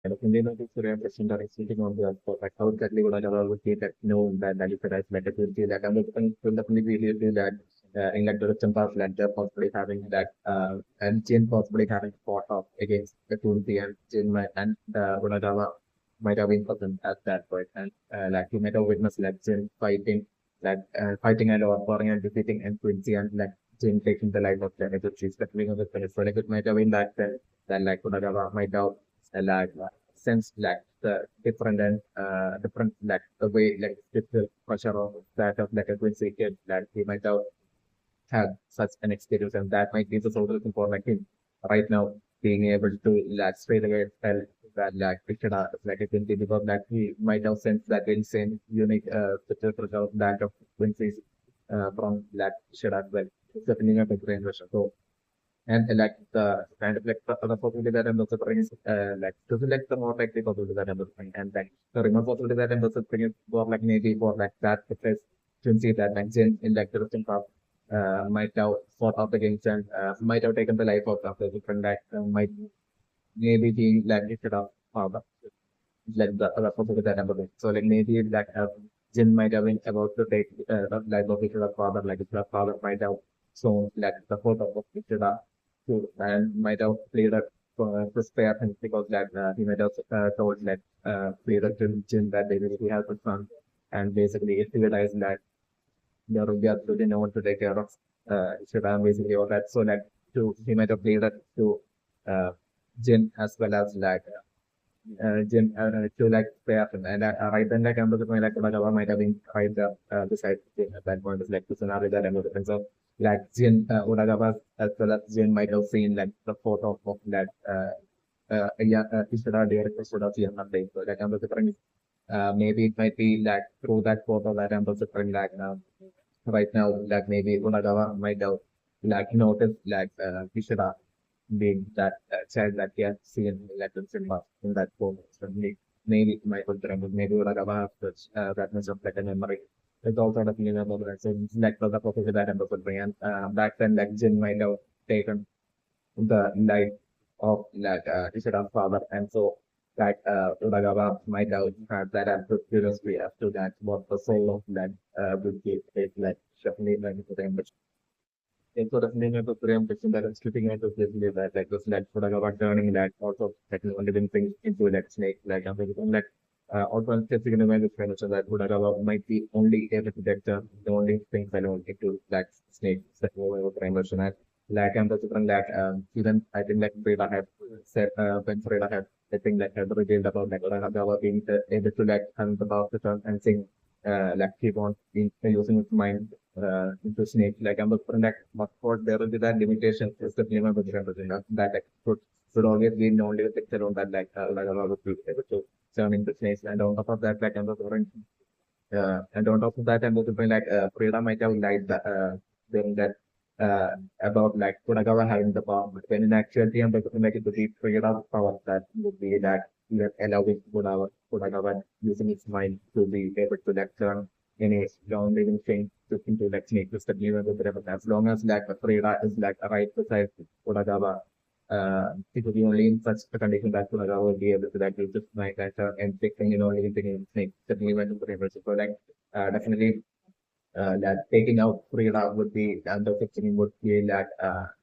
Hindi na gusto rin present rin sitting on the spot. Like how exactly would I ever see that no that you could better to see that I'm looking to definitely really do that in like the written path like they're possibly having that and Jin possibly having fought off against the Quincy and Jin might and Runagawa might have been present at that point and like you might have witnessed like Jin fighting like fighting and overpowering and defeating and Quincy and like Jin taking the life of the Egyptians but we know that it's really good might have been that like Runagawa might have like sense like the different and different like the way like the pressure of that of like a Quincy kid that he might have had such an experience and that might be the sort of for like him right now being able to like straight away tell that like Krishna is like a Quincy because that he might have sensed that insane unique picture of that of Quincy's from like Krishna as well. It's definitely a big range. So and like the kind of like the possibility that I'm also bringing like to select the more likely possibility that I'm bringing and like the remote possibility that I'm also bringing for like maybe for like that because to see that like Jin in like the Russian pub might have fought up against and might have taken the life of the different like might maybe be like instead of like the other possibility that I'm bringing. So like maybe like Jin might have been about to take the life of his father like his father might have shown like the photo of Ishida and might have played a spare him because that he might have told that played a Jin that they will have a son and basically it realized that there will be absolutely no one to take care of Ishida basically or that so that to he might have played it to uh, Jin as well as like Jim to like play up and right then like I'm looking like Kunagawa might have been right beside Jin at that point is like the scenario that I'm looking so like Jin Unagawa as well as Jin might have seen like the photo of that yeah Ishida direct Ishida see nothing so like I'm looking maybe it might be like through that photo that I'm looking like right now like maybe Unagawa might have like noticed like Ishida being that child that he has seen like in cinema in that form. So maybe it might remember maybe like about that much of like a memory. It's all sort of remember that so it's like the purpose of that and could bring and back then like Jin might have taken the life of like Ishira's father and so like Uragawa might have had that as the curiosity as to that what the soul of that would be like definitely like the and sort of name of the preemption that is stripping out of this that like was like sort of about turning that also like living things into like snake like I'm thinking like also I'm just going to make this kind of so that Udagawa might be only able to detect the only things I know into like snake that over preemption and like I'm just like even I think like Freda had said when Freda had I think like had revealed about like Udagawa being able to like hunt about the turn and sing like keep on using his mind into snake. Like I'm looking at what for there will be that limitation is the minimum representation that like should always be the only picture on that like a lot of people able to turn into snakes. And on top of that, like I'm looking and on top of that, I'm looking like Frida might have lied that then that about like Kunagawa having the power, but when in actuality I'm looking like it would be Frida's power that would be that allowing Kunagawa using his mind to be able to like turn any long living thing to into like snake just that never would as long as like Frida is like right beside Kunagawa it will be only in such a condition that Kunagawa will be able to like use his mind like and taking anything in snake that never would so like definitely that taking out Frida would be the fixing would be that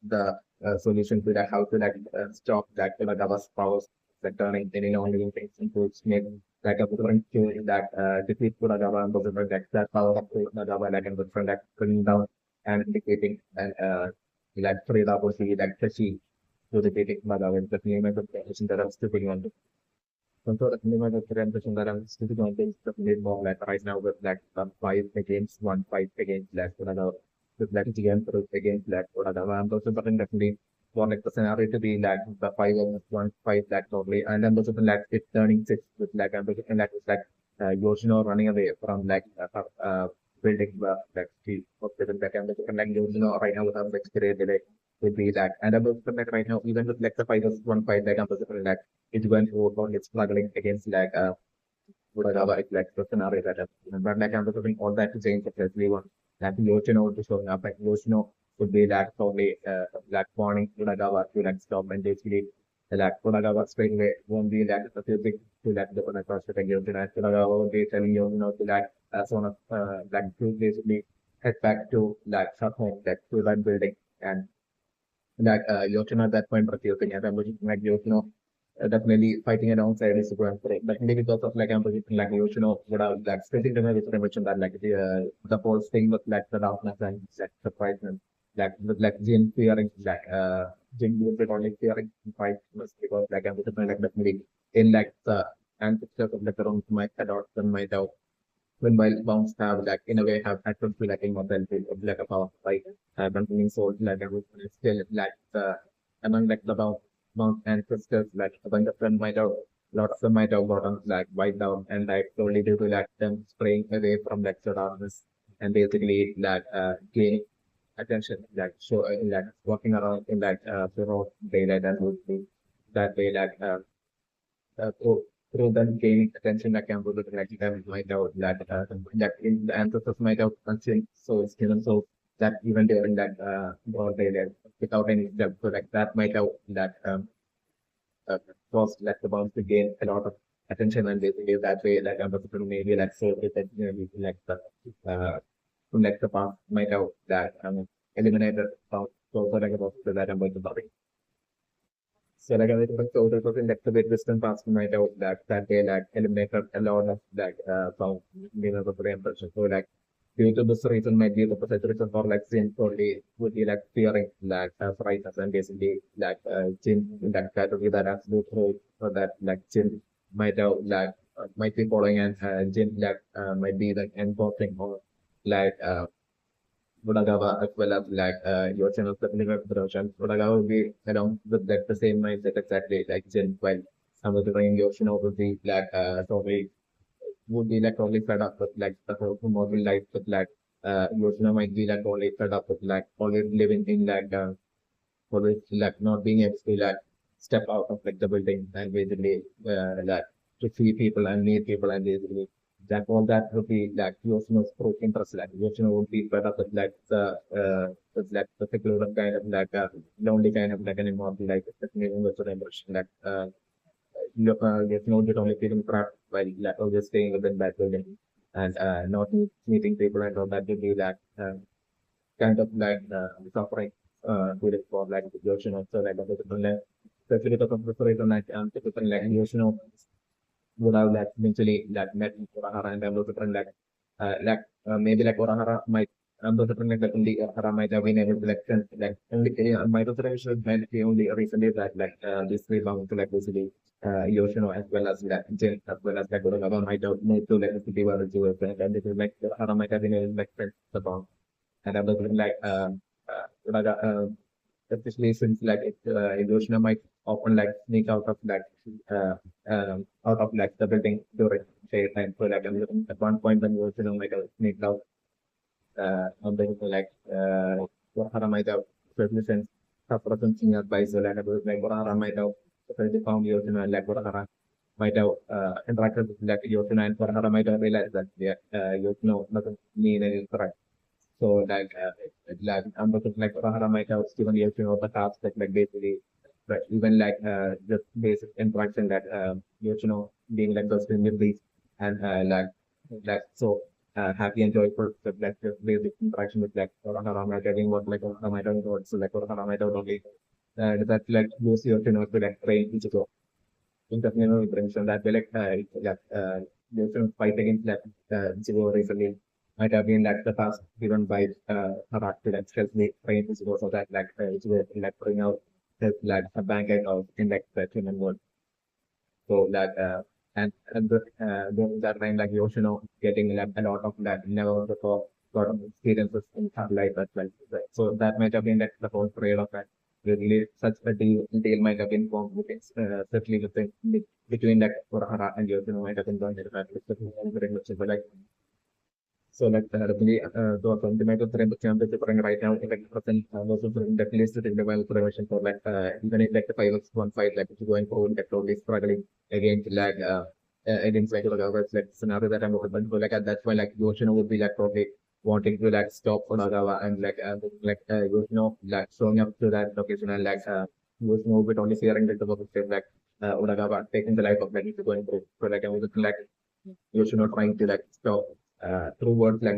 the solution to that how to like stop that Gava's powers that turning any non-living things into snake like a different in that defeat Kuragawa and the that power of Kuragawa like and different like bringing down and indicating and like Frida would be like she to defeating Kuragawa the name of the position that I'm stepping on control the minimum of representation that I'm sitting on this definitely more like right now with like five against one fight against like another with like GM against like another I'm also but definitely want like the scenario to be like the five against one fight like totally and then also like it turning six with like I'm looking like it's like Yoshino running away from like building like he was given back and like Yoshino right now with our next delay would be that and I'm also like right now even with like the five against one fight like I'm also like it's going to about it's struggling against like whatever like the scenario that happened. But like I'm doing all that to change because we want like Yoshino to show up like Yoshino would be like probably like warning Uragawa to like stop and basically like Kodagawa straight away won't be like refusing to like the Konaka straight again. And Kodagawa will be telling you to like as one of like to basically head back to like shop home, like to that building and like Yoshino at that point refusing and I'm looking like Yoshino definitely fighting alongside his grandfather. Definitely because of like I'm looking like Yoshino would have like spending the very much on that like the whole thing with like the darkness and like surprise and like with like Jin fearing like Jin would be only fearing fight was because like I'm looking like definitely in like the ancestors of like around my adoption my doubt when while bounce have like in a way have access to like immortality of like a power like continuing soul like everyone is still like among like the bounce ancestors like a bunch of them might have lot of them might have gotten like wiped down and like only due to like them spraying away from like the darkness and basically like gaining attention like so like walking around in like throughout daylight and would be that way like through them gaining attention like I'm able to like them might out that that in the ancestors might have consumed souls given so that even during that or they like without any step so like that might have that caused like the bounce to gain a lot of attention and basically that way like I'm able to maybe like so it like the like the past might have that eliminated so like about that I'm going to worry. So like I was so it was in like the bit Western past night out that day like eliminated a lot of like from the brain pressure. So like due to this reason might be the opposite reason for like sin only would be like fearing like frighteners and basically like sin like that would be that absolute truth so that like sin might have like might be following and jin like might be like enforcing or like Bodagawa as well as like your channel supplement production. Bodagawa will be around with like the same mindset exactly like Jin while some of the time Yoshino would be like totally would be like totally fed up with like the whole model life with like Yoshino might be like totally fed up with like always living in like always like not being able to like step out of like the building and basically like to see people and meet people and basically that all that would be like Yoshino's pro interest like Yoshino would be fed up with like the particular kind of like lonely kind of like an immortal like like Yoshino did only feeling trapped while like always staying within that building and not meeting people and all that would be like kind of like suffering with it for like the ocean also like the people like especially because of the reason like typical like Yoshino would have like eventually like met Urahara and those different like maybe like Urahara might those different like only Urahara might have been able to like like only my observation might be only recently that like this rebound to like basically Yoshino as well as like Jin as well as like Urahara might have moved to like the city where the friend and this is like Urahara might have been able to like friends about and other than like especially since like Hiroshima might often like sneak out of like uh, out of like the building during daytime. So like at one point when Hiroshima might have sneaked out something like Warhara might have especially since her presence nearby so like like Warhara might have especially found Hiroshima and like Warhara might have interacted with like Hiroshima and Warhara might have realized that yeah, Hiroshima doesn't mean any threat so like I'm looking like Rahara might have given you know the tasks that like basically but even like just basic interaction that you know being like those memories and like so happy and joyful so like just basic interaction with like Rahara might having what like Rahara might have what so like Rahara might have only that like use your you know to like train each other in the you know prevention that way like yeah there's some fight against that Zero recently might have been like the task given by Harak to like help me train this so that like it's like bring out this like a bank account in like the human world. So that during that time like Yoshino getting like a lot of that never before lot of experiences in her life as well. Right. So that might have been like the whole period of that. Really such a deal might have been formed between certainly between like Urahara and Yoshino might have been done very much like so like definitely the fundamental frame championship running right now in like present also definitely is the level prevention for like even if like the 5x1 fight like if you're going forward like totally struggling against like against like the others like scenario that I'm open to like at that point like Yoshino would be like probably wanting to like stop Onagawa and like Yoshino like showing up to that location and like Yoshino with only fearing that the same like Uragawa taking the life of like to going through. So like I was like Yoshino trying to like stop through words like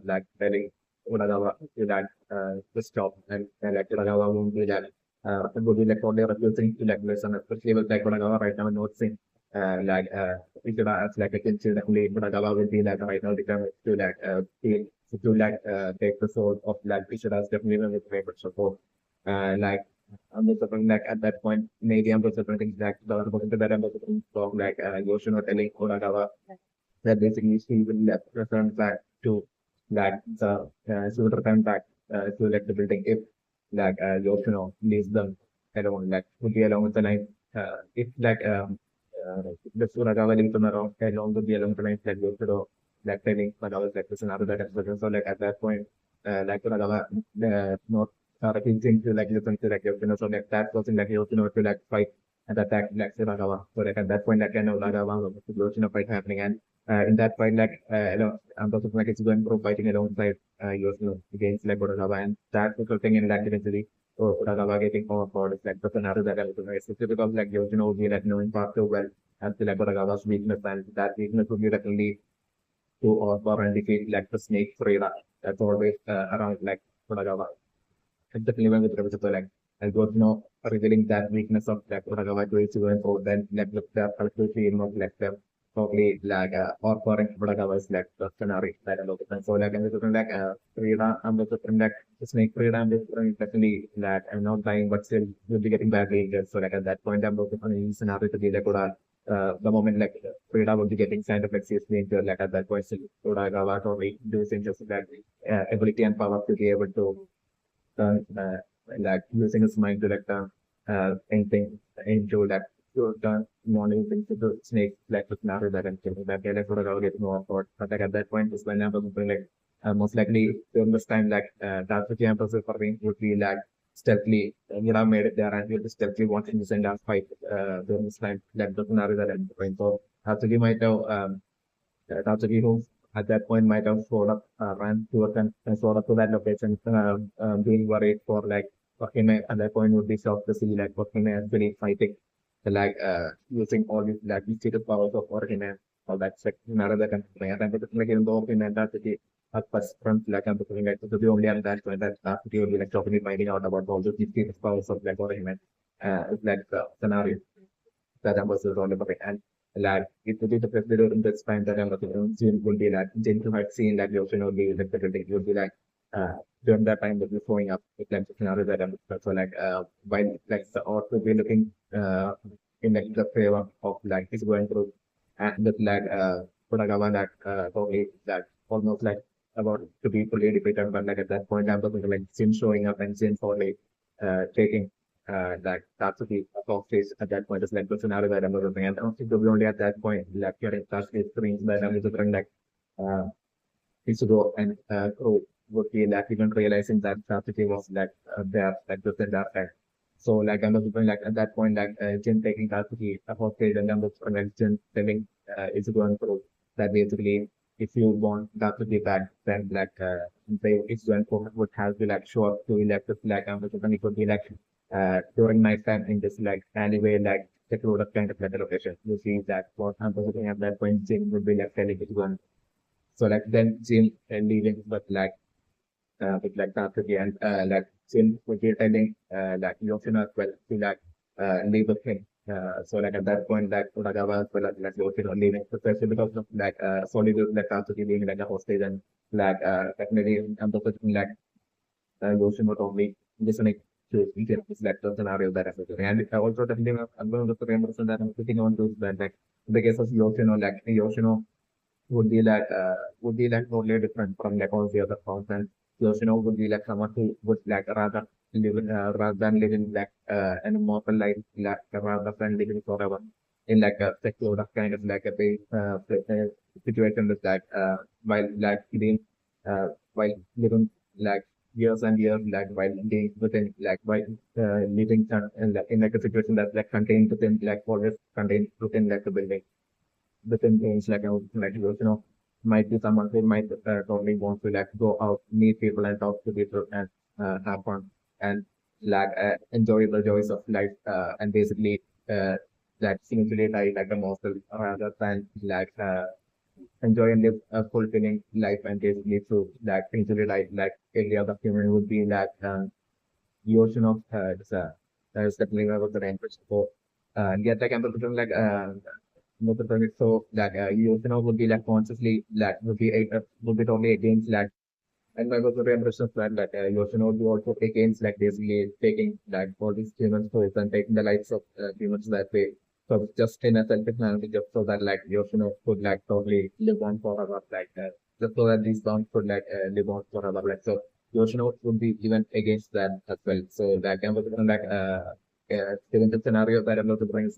like telling Uragawa to that to stop and like Uragawa won't do that. It would be like only refusing to like listen, especially with like Uragawa right now noticing like Ikeda as like a Quincy definitely Uragawa will be like right now determined to like to like take the soul of like Ikeda definitely one of his favorite support. Like I'm just something like at that point, maybe I'm just something like the that I'm just from like Yoshino telling Uragawa that basically she will return back to like the she will return back to like the building if like Yoshino leaves them alone, like would be along with the line. If like the Suragawa leaves them around along would be along the line like Yoshino like telling Suragawa like this another that episode. So like at that point like Suragawa not refusing to like listen to like Yoshino, so like that person like Yoshino to like fight and attack like Suragawa. So like at that point like Uragawa Yoshino fight happening, and in that fight, like I'm also like it's going pro fighting alongside Yoshino against like Uragawa, and that resulting in like eventually Uragawa getting overpowered is like the scenario that I was doing, especially because like Yoshino would be like knowing far too well as to like Uragawa's weakness, and that weakness would be definitely to overpower and defeat like the snake Freira that's always around like Uragawa. It's definitely went with Rebecca like and Yoshino revealing that weakness of like Uragawa to Ichigo, so then like look the completely not like them probably like or foreign Uragawa's like the scenario that I look at. So like I'm just like Frida, I'm just like the snake Frida, I'm just definitely like I'm not dying but still will be getting badly injured. So like at that point I'm looking for a scenario to be like the moment like Frida would be getting kind of like seriously injured, like at that point still Uragawa totally losing just that ability and power to be able to like using his mind to like anything into like to turn morning things into snake like with narrow that and killing that like would all get more for but like at that point is when I'm like most likely during this time like that's the campus for me would be like stealthily you know made it there and you're just stealthily wanting to send out fight during this time like the scenario that I'm going so Tatsuki might have Tatsuki who at that point might have sort of ran towards and sort of to that location, being worried for like Wakime at that point would be shocked to see like Wakime actually fighting, like using all these like mystical powers of Wakime, all that like another kind of thing. And I'm like in the Wakime and that's the at first front like I'm looking like to be only at that point that Tatsuki would be like talking finding out about all those mystical powers of like Wakime, it's like the scenario that was all about it. And like it would be the president in this time that I'm looking at Jin would be like Jin who had seen that Yoshino would be like the building would be like during that time would be showing up with like the scenario that I'm looking at. So like while like the art would be looking in like the favor of like he's going through and with like Kodagawa like probably like almost like about to be fully defeated but like at that point I'm looking at like Jin showing up and Jin probably taking like Tatsuki off stage at that point is like the scenario that I'm looking at. I don't think we only at that point like hearing Tatsuki screams that I'm just like uh Ichigo and Crow would be like even realizing that Tatsuki was like there like just in that time. So like I'm looking like at that point like Jin taking Tatsuki off stage and I'm looking like Jin telling Ichigo and Crow that basically if you want Tatsuki back then like they Ichigo and Crow would have to like show up to elect the flag and it would be like during night time in this like alleyway, like the road of kind of better location. You see that what I'm looking at that point, Jim would be like telling it one. So like then Jim leaving, but like with like Tatsuki and like Jim would be telling like Yoshino as well to like leave with him. So like at that point, like Uragawa as well as like Yoshino leaving, especially because of like solitude, like Tatsuki being like a hostage and like definitely I'm also like Yoshino told me listening to this lecture scenario that I'm doing. And I also definitely I'm going to remember that I'm sitting on those bed like the case of Yoshino, like Yoshino would be like totally different from like all the other forms and Yoshino would be like someone who would like rather than living like an immortal life like rather than living forever in like a secure kind of like a big situation with like while like living while living like years and years, like while being within, like while living in like a situation that's like contained within, like always contained within like a building, within things like might be someone who might totally want to like go out, meet people and talk to people and have fun. And like enjoyable joys of life and basically that simulate I like the most rather than like enjoy and live a fulfilling life and basically through that essentially like any other human would be that the ocean of that is definitely one of the language for and yet like I'm like most of it so that the ocean of would be like consciously that would be totally against that and my was very impressive that Yoshino do also against like basically taking like all these humans souls and taking the lives of humans that way. So just in a selfish manner, just so that like Yoshino could like totally live on forever, like just so that these songs could like live on forever. Like so, Yoshino would be even against that as well. So that kind of like given the scenario that I'm about to bring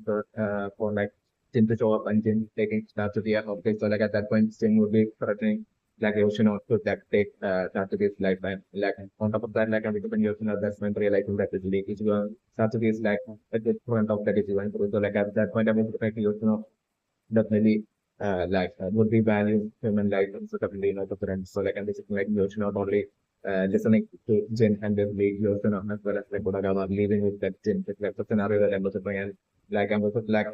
for like Jin to show up and Jin taking start to the end. Okay, so like at that point, Jin would be threatening like Yoshino to that take Satsuki's life and like on top of that like I'm becoming Yoshino that's when realizing that this leak is going Satsuki's like at the front of that is going through. So like at that point I'm like Yoshino definitely would be value human life and sort of you know the friends. So like and this is like Yoshino not only listening to Jin and then lead Yoshino as well as like Kodagawa leaving with that Jin. It's like the scenario that I'm also and like I'm also like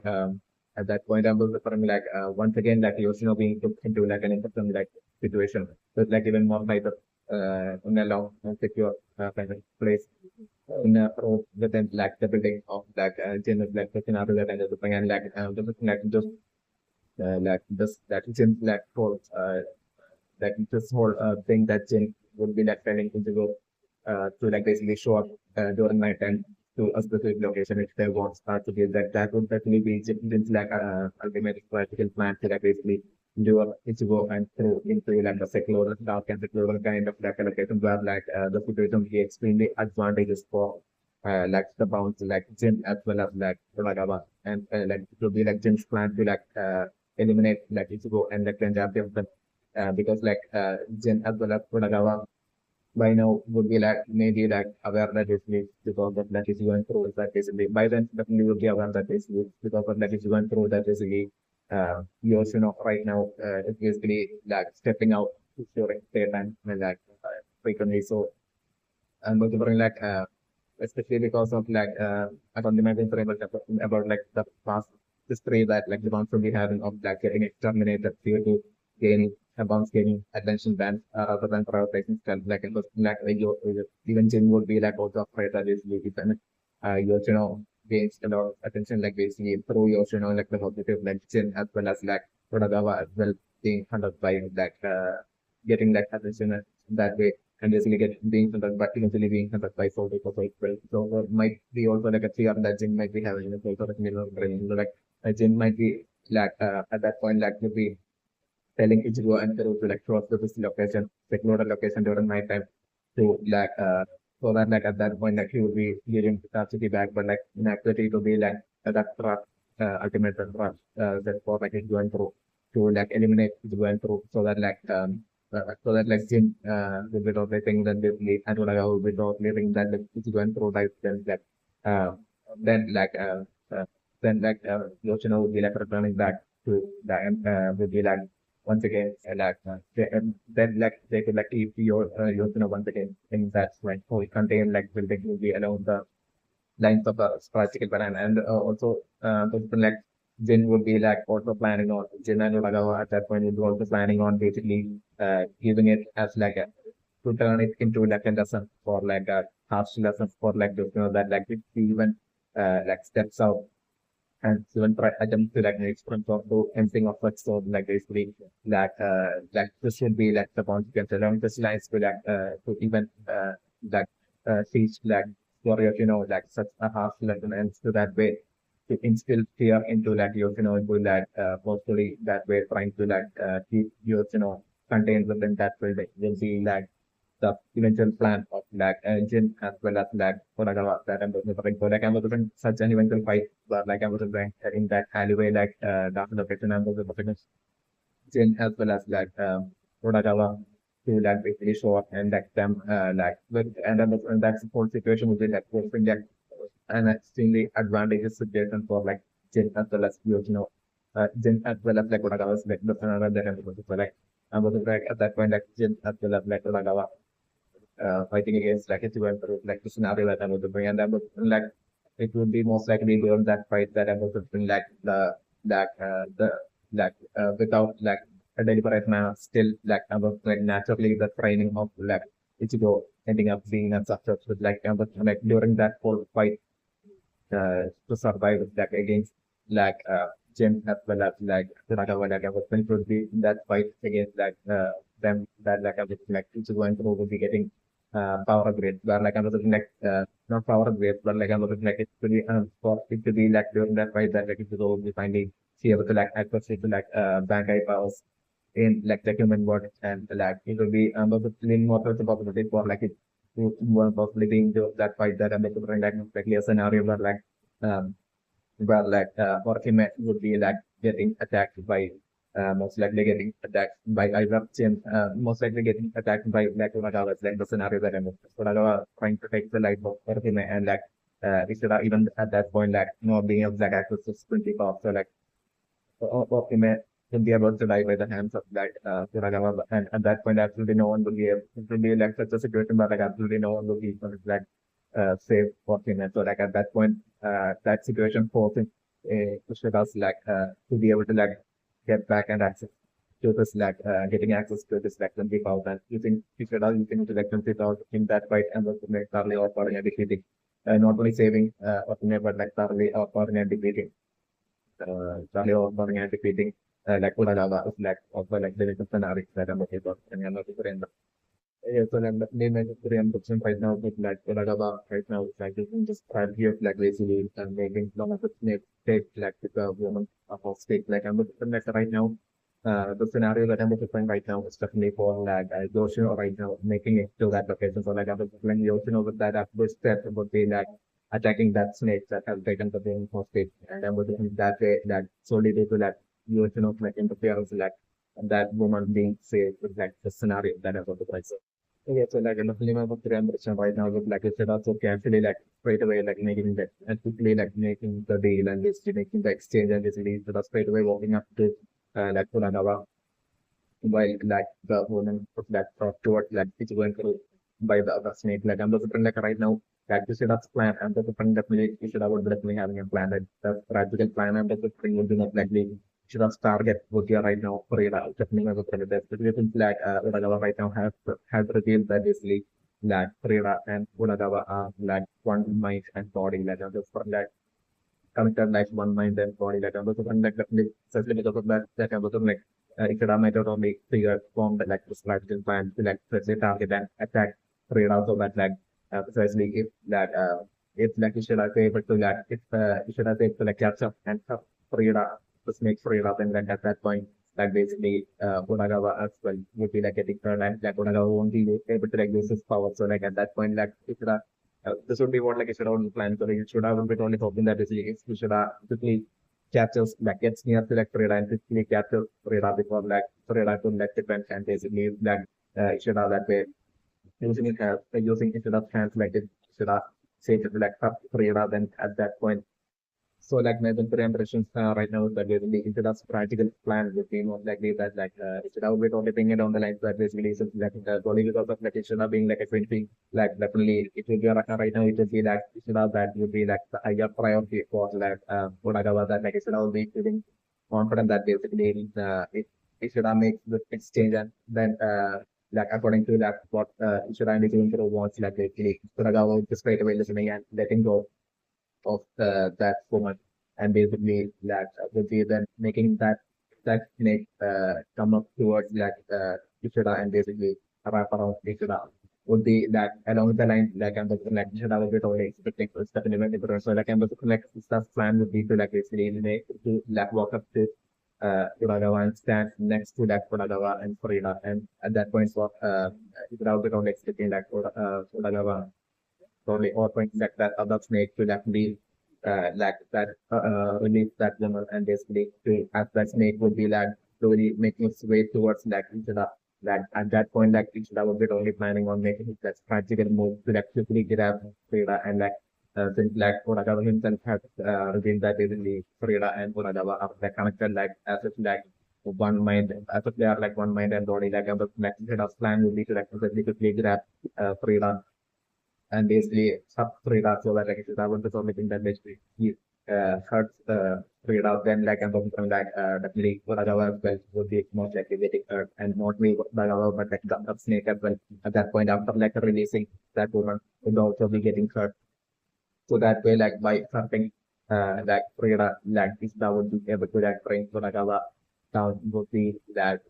at that point I'm also like once again like Yoshino being put into like an interesting like situation. So it's like even more like in a long and secure kind of place in a row within like the building of like Jin like the scenario that ended up and like just like this that Jin like whole like this whole thing that Jin would be like planning to go to like basically show up during night and to a specific location if they want to be that would definitely be Jin's like ultimate practical plan to like basically do a Ichigo and through into like a secular dark and secular kind of like a location where like the situation will be extremely advantageous for like the bounce like Jin as well as like Uragawa and like it will be like Jin's plan to like eliminate like Ichigo and like the entirety of them because like Jin as well as Uragawa by now would be like maybe like aware that is leak because of that is going through that basically by then definitely will be aware that is leak because of that is going through that basically Yoshino right now is basically like stepping out during daytime and like frequently so I'm going to bring like especially because of like I don't imagine for about like the past history that like the bounce will be having of like getting exterminated due to gaining bounce gaining attention band rather than prioritizing stealth like it was like even Jin would be like also afraid that is even Yoshino gains a lot of attention like basically through Yoshino like the positive like Jin as well as like Rodagawa as well being hunted by like getting like attention that way and basically get being hunted but eventually being hunted by so people so well. So there might be also like a fear that Jin might be having a sort of mirror brain. Like Jin might be like at that point like to be telling Ichigo and Teru to like cross to this location, secure the location during night time to like so that like at that point like he would be giving Satsuki back but like in actuality to be like that trap ultimate trap that for like it going through to like eliminate it going through so that like so that like Jin will be totally think that basically and Unaga will be totally think that like it's going through like uh then like uh, uh then like Yoshino will be like returning back to the will be like once again like and then like they could like keep Yoshino once again in that like whole contain like building will be along the lines of a strategic banana and also like Jin would be like also planning on Jin and Uragawa at that point would be also planning on basically giving it as like a to turn it into like a lesson for like a harsh lesson for like those you know that like if he even like steps out and even try attempt to like experiment or do anything of such sort like basically like this would be like the consequence along this lines to like to even like teach like warriors you know like such a harsh lesson and so that way to instill fear into like you know into like forcefully that way trying to like keep you know contained within that field will be like the eventual plan of like engine as well as like Konagawa that I'm looking for. Like I'm looking such an eventual fight, but like I was looking in that alleyway, like that location I'm looking at Jin as well as like Konagawa to like basically show up and like them like with and that's the whole situation would be like forcing like an extremely advantageous situation for like Jin as well as Yoshino. Jin as well as like Konagawa's like the another that I'm looking for like I'm looking like at that point like Jin as well as like Konagawa fighting against like Ichigo Emperor, like the scenario that I was doing, and that was like it would be most likely during that fight that I was doing like the like without like a deliberate manner, still like I was like naturally the training of like Ichigo ending up being a success with like I was like during that whole fight to survive like against like Jim as well as like Hirakawa like I was going to be in that fight against like them that like I was like each going through would be getting power upgrade where like I was looking like not power upgrade but like I was looking like it to be for it to be like during that fight that like it will be finally see able to like access it to like Bankai powers in like the human body and like it will be leaning more towards the possibility for like it to one possibility into that fight that I'm like a scenario where like Orkimet would be like getting attacked by most likely getting attacked by either Jin, most likely getting attacked by like Uragawa, like the scenario that I'm in. Uragawa trying to take the life of Orkimet and like Ishida even at that point like not being able to like access to sprinting off. So like Orkimet will be about to die by the hands of like Uragawa and at that point absolutely no one will be able it will be like such a situation where like absolutely no one will be able to like save Fortinet. So like at that point, that situation forcing Pushidas like to be able to like get back and access to this like getting access to this like 20 power and using Pushidas using to like 20 power in that fight and also make thoroughly or for defeating not only saving Fortinet but like thoroughly or for defeating thoroughly or for defeating like Uragawa like also like the different scenarios that I'm looking for and I'm not different. Yeah, so I'm definitely like very unfortunate right now with like Uragaba right now it's like this just strategy of like basically making long of it take like with a woman of all state like I'm looking like right now the scenario that I'm looking right now is definitely for like Yoshino right now making it to that location. So like I'm looking Yoshino with that after step would be like attacking that snake that has taken the being for state and I'm looking that way that solely due to that Yoshino like interference like that woman being saved with like the scenario that I was like. Yeah, so like I'm definitely my 300% right now with like I said also actually like straight away like making that and quickly like making the deal and basically making the exchange and basically so that's straight away walking up to like Punagawa while like the woman put that thought towards like it's going through by the other snake. Like I'm just like right now like you said that's plan I'm just definitely you should have definitely having a plan that the practical plan I'm just would be not likely should have target would be right now for it definitely as a predator. But we think like Uragawa right now has revealed that basically like Frida and Uragawa are like one mind and body like I'm just for like connected like one mind and body like I'm just like definitely especially because of that that I'm just like Ikeda might have only figure formed like the strategic plan to like precisely target and attack Frida so that like precisely if that if like Ishida is able to like if Ishida is able to like catch up and Frida just make Frida then like at that point like basically Uragawa as well would be like getting turned and like Uragawa won't be able to like use his power. So like at that point like Ishida this would be what like Ishida would plan. So like Ishida would be only hoping that basically if Ishida quickly captures like gets near to like Frida and quickly captures Frida before like Frida to let defend and basically like Ishida that way using it as using Ishida's hands like it Ishida say to like Frida then at that point so like my impressions right now is that basically Instead practical plan would be more likely that like instead of it only bringing it down the line that basically is like only because of like instead of being like a 20 like definitely it will be right now it will be like instead of that would be like the higher priority for like whatever that like instead of being feeling confident that basically it should have make the exchange and then like according to that what it should have doing to wants like basically Kuragawa just straight away listening and letting go of that woman and basically that would be then making that snake come up towards like Ishida and basically wrap around Ishida would be that along the line like I'm looking like Ishida will be totally expecting for stuff in event so like I'm looking like stuff plan would be to like basically make to like walk up to Uragawa and stand next to like Uragawa and Frida and at that point so Ishida will be totally expecting like Uragawa probably or point like that other snake to actually like that release that woman and basically to as that snake would be like slowly making its way towards like Ishida. Like at that point like Ishida would be only planning on making that strategical move to like quickly get out Frida and like since like Uragawa himself has revealed that basically Frida and Uragawa are like connected like as if like one mind, as a player like one mind and body, like like Freda's plan would be to like specifically grab Freda and basically sub Freda so that like that would be the only thing that basically he hurts Freda. Then like I'm talking like definitely Uragawa as well would be most likely getting hurt, and not me Uragawa but like the Snake as well at that point after like releasing that woman would also be getting hurt. So that way, like by something like Frida, like Isda would be able to like bring Soragawa down would be that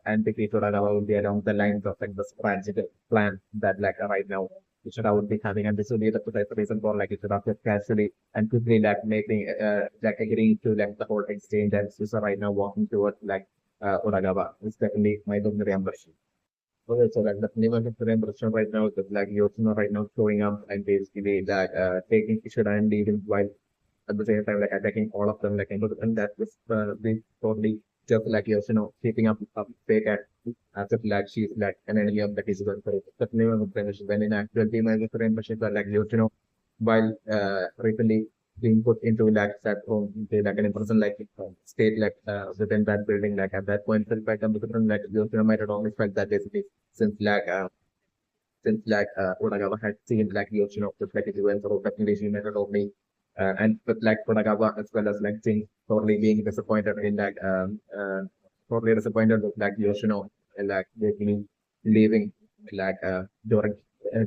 and basically Soragawa would be along the lines of like the strategic plan that like right now Ishida would be having, and this would be the precise reason for like Ishida just casually and quickly like making like agreeing to like the whole exchange, and Susa right now walking towards like Uragawa. It's definitely my dominant impression. Okay, so like the name of the impression right now is that, like Yoshino right now showing up and basically like taking Ishida and leaving while at the same time like attacking all of them like and that was being totally just like Yoshino keeping up fake at as if like she's like an enemy of the physical. So the name of the premise when in actuality my different machines are like Yoshino while recently being put into like that into like an imprison like state like within that building like at that point felt like like Yoshino might have always felt that basically since like Uragawa had seen like Yoshino reflected events or definitely she met only and with like Uragawa as well as like seeing totally being disappointed in like totally disappointed with like Yoshino and like basically leaving like during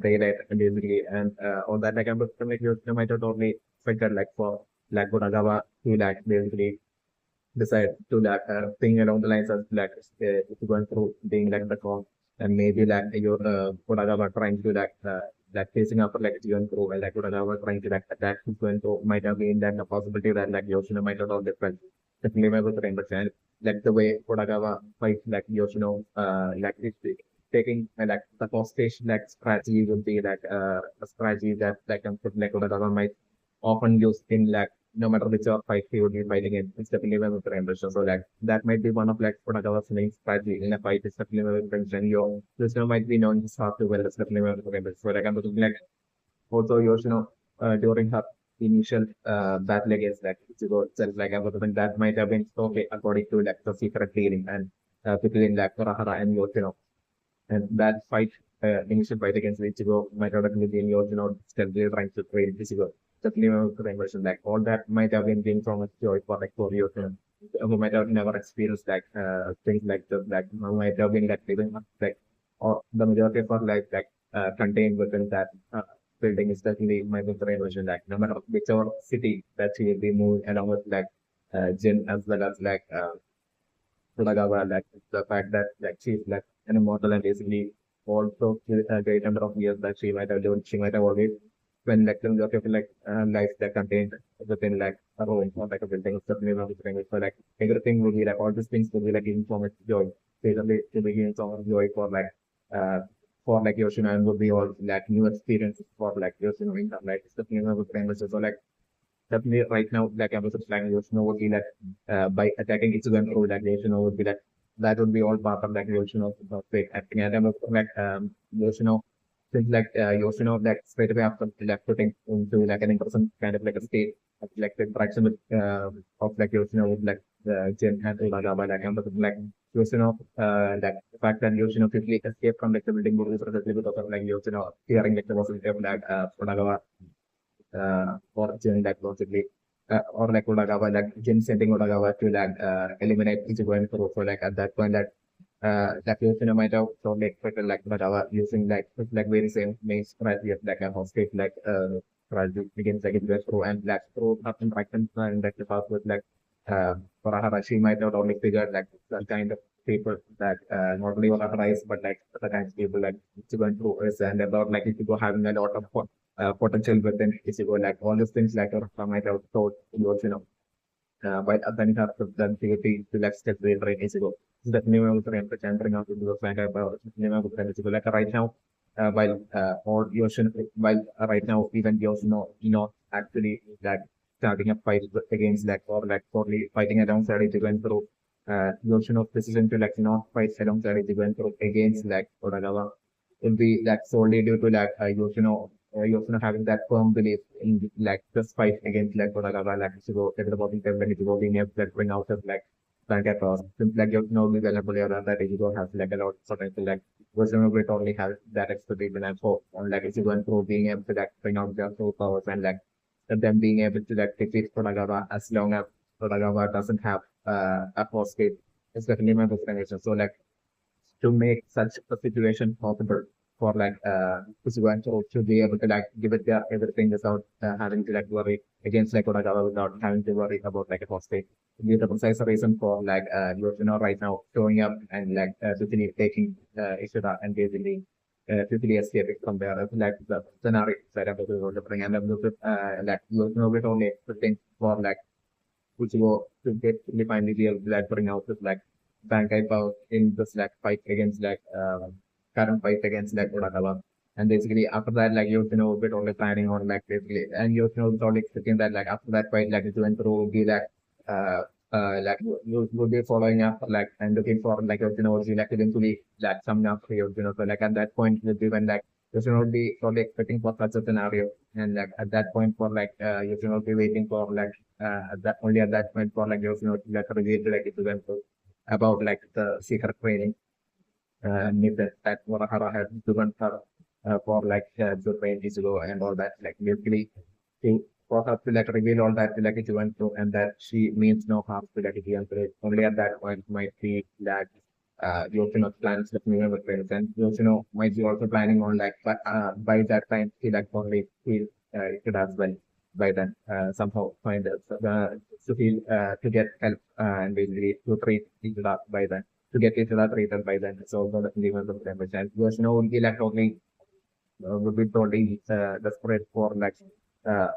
daylight basically and all that like I'm like Yoshino might have totally figured like for like Uragawa to like basically decide to like think along the lines of like going through being like the call and maybe like your Kodagawa trying to like facing up like going through and like Kodagawa trying to like attack who's going through might have been like the possibility that like Yoshino might have all different. Definitely my good friend, but like the way Kodagawa fights like Yoshino like it's taking like the hostage like strategy would be like a strategy that like like Kodagawa might often used in like no matter which fight he would be fighting in, it's definitely my with ambition. So like that might be one of like Kodagawa's main strategy in a fight. It's definitely my ambition. Your listener might be known as how to well. It's definitely my with ambition. So like I'm looking like also Yoshino during her initial battle against like Ichigo itself, like I was thinking that might have been okay according to like the secret dealing and between like Kurahara and Yoshino. And that fight, initial fight against Ichigo might have been in Yoshino steadily trying to train Ichigo. Definitely the impression like all that might have been so much joy for like for Yoshino. Who might have never experienced like things like this, like who might have been like living like or the majority of our life like contained within that building is definitely my favorite version. Like no matter whichever city that she will be moving along with like Jin as well as like Sunagawa, like the fact that like she's like an immortal and basically also a great number of years that she might have lived, she might have always when like the majority of like life that contained within like a room or like a building or something of thing. So like everything will be like all these things will be like giving so much joy. Basically to be giving so much joy uh for like Yoshino and would be all like new experiences for like Yoshino in terms like it's the thing of the so like definitely right now, like I was planning, Yoshino would be like by attacking Ichigo through like Yoshino would be like that would be all part of like Yoshino fake acting. And I was like Yoshino since like Yoshino like straight away after like putting into like an in-person kind of like a state of like the interaction with of like Yoshino with like Jin and Ulagawa like I was like Yoshino like the fact that Yoshino quickly escaped from like the building would be because of like Yoshino hearing like the possibility of like Ulagawa or Jin like possibly or like Uragawa like Jin sending Uragawa to like eliminate Ichigo and Kuro. So like at that point that that Yoshino might have so like expected like Uragawa using like very same main strategy of like a hostage like strategy against like Ichigo Kuro and like Kuro up interaction and like the path with like Urahara. She might have only figured like the kind of people that not only Urahara is but like the kinds of people like Ichigo and Kuro is and about like Ichigo having a lot of potential within Ichigo, like all these things like might have told Yoshino. While then have done the left step will train Ichigo. So definitely we will train entering out into the flank about Ichigo. Like right now, while or Yoshino while right now even Yoshino not actually like starting a fight against like or like totally fighting alongside Ichigo and through Yoshino's decision to like not fight alongside Ichigo and through against like Uragawa would be like solely due to like Yoshino having that firm belief in like this fight against like Kodagawa, like Ichigo, everybody when Ichigo being able to like bring out of like bank across. Since like you know, we can play around that ego has like a lot of something like version of it only has that expectation and hope on like if you went through being able to like bring out their superpowers and like them being able to like defeat Kodagawa as long as Kodagawa doesn't have a force gate, especially my destination. So like to make such a situation possible for like Kusugan to be able to like give it their everything without having to like worry against like Kodagawa without having to worry about like a hostage. Give the precise reason for like Yoshino right now showing up and like quickly taking Ishida and basically quickly escaping from there. Like the scenario that I'm going to bring and I'm going to like Yoshino with only expecting for like which go to get really finally be able to like bring out this like Bankai Power in this like fight against like current fight against like Urakawa. And basically after that like Yoshino bit only planning on like basically and Yoshino was only expecting that like after that fight like it went through will be like you will be following up like and looking for like Yoshino will be like eventually like some up for Yoshino. So like at that point will be when like Yoshino will be probably expecting for such a scenario and like at that point for like Yoshino will be waiting for like at that only at that point for like Yoshino to like reveal like it to them about like the secret training myth that Murahara had given her for like the 20 years ago and all that. Like basically, for her to like reveal all that to like she went through and that she means no harm to like she went through it. Only at that point might be that Yoshino plans to remember friends and Yoshino might be also planning on like but by that time he like only he should as well by then somehow find so he to get help and basically to treat each other by then to get each other treated by then. So the demons of damage and Yoshino would be like only would be totally desperate for like uh,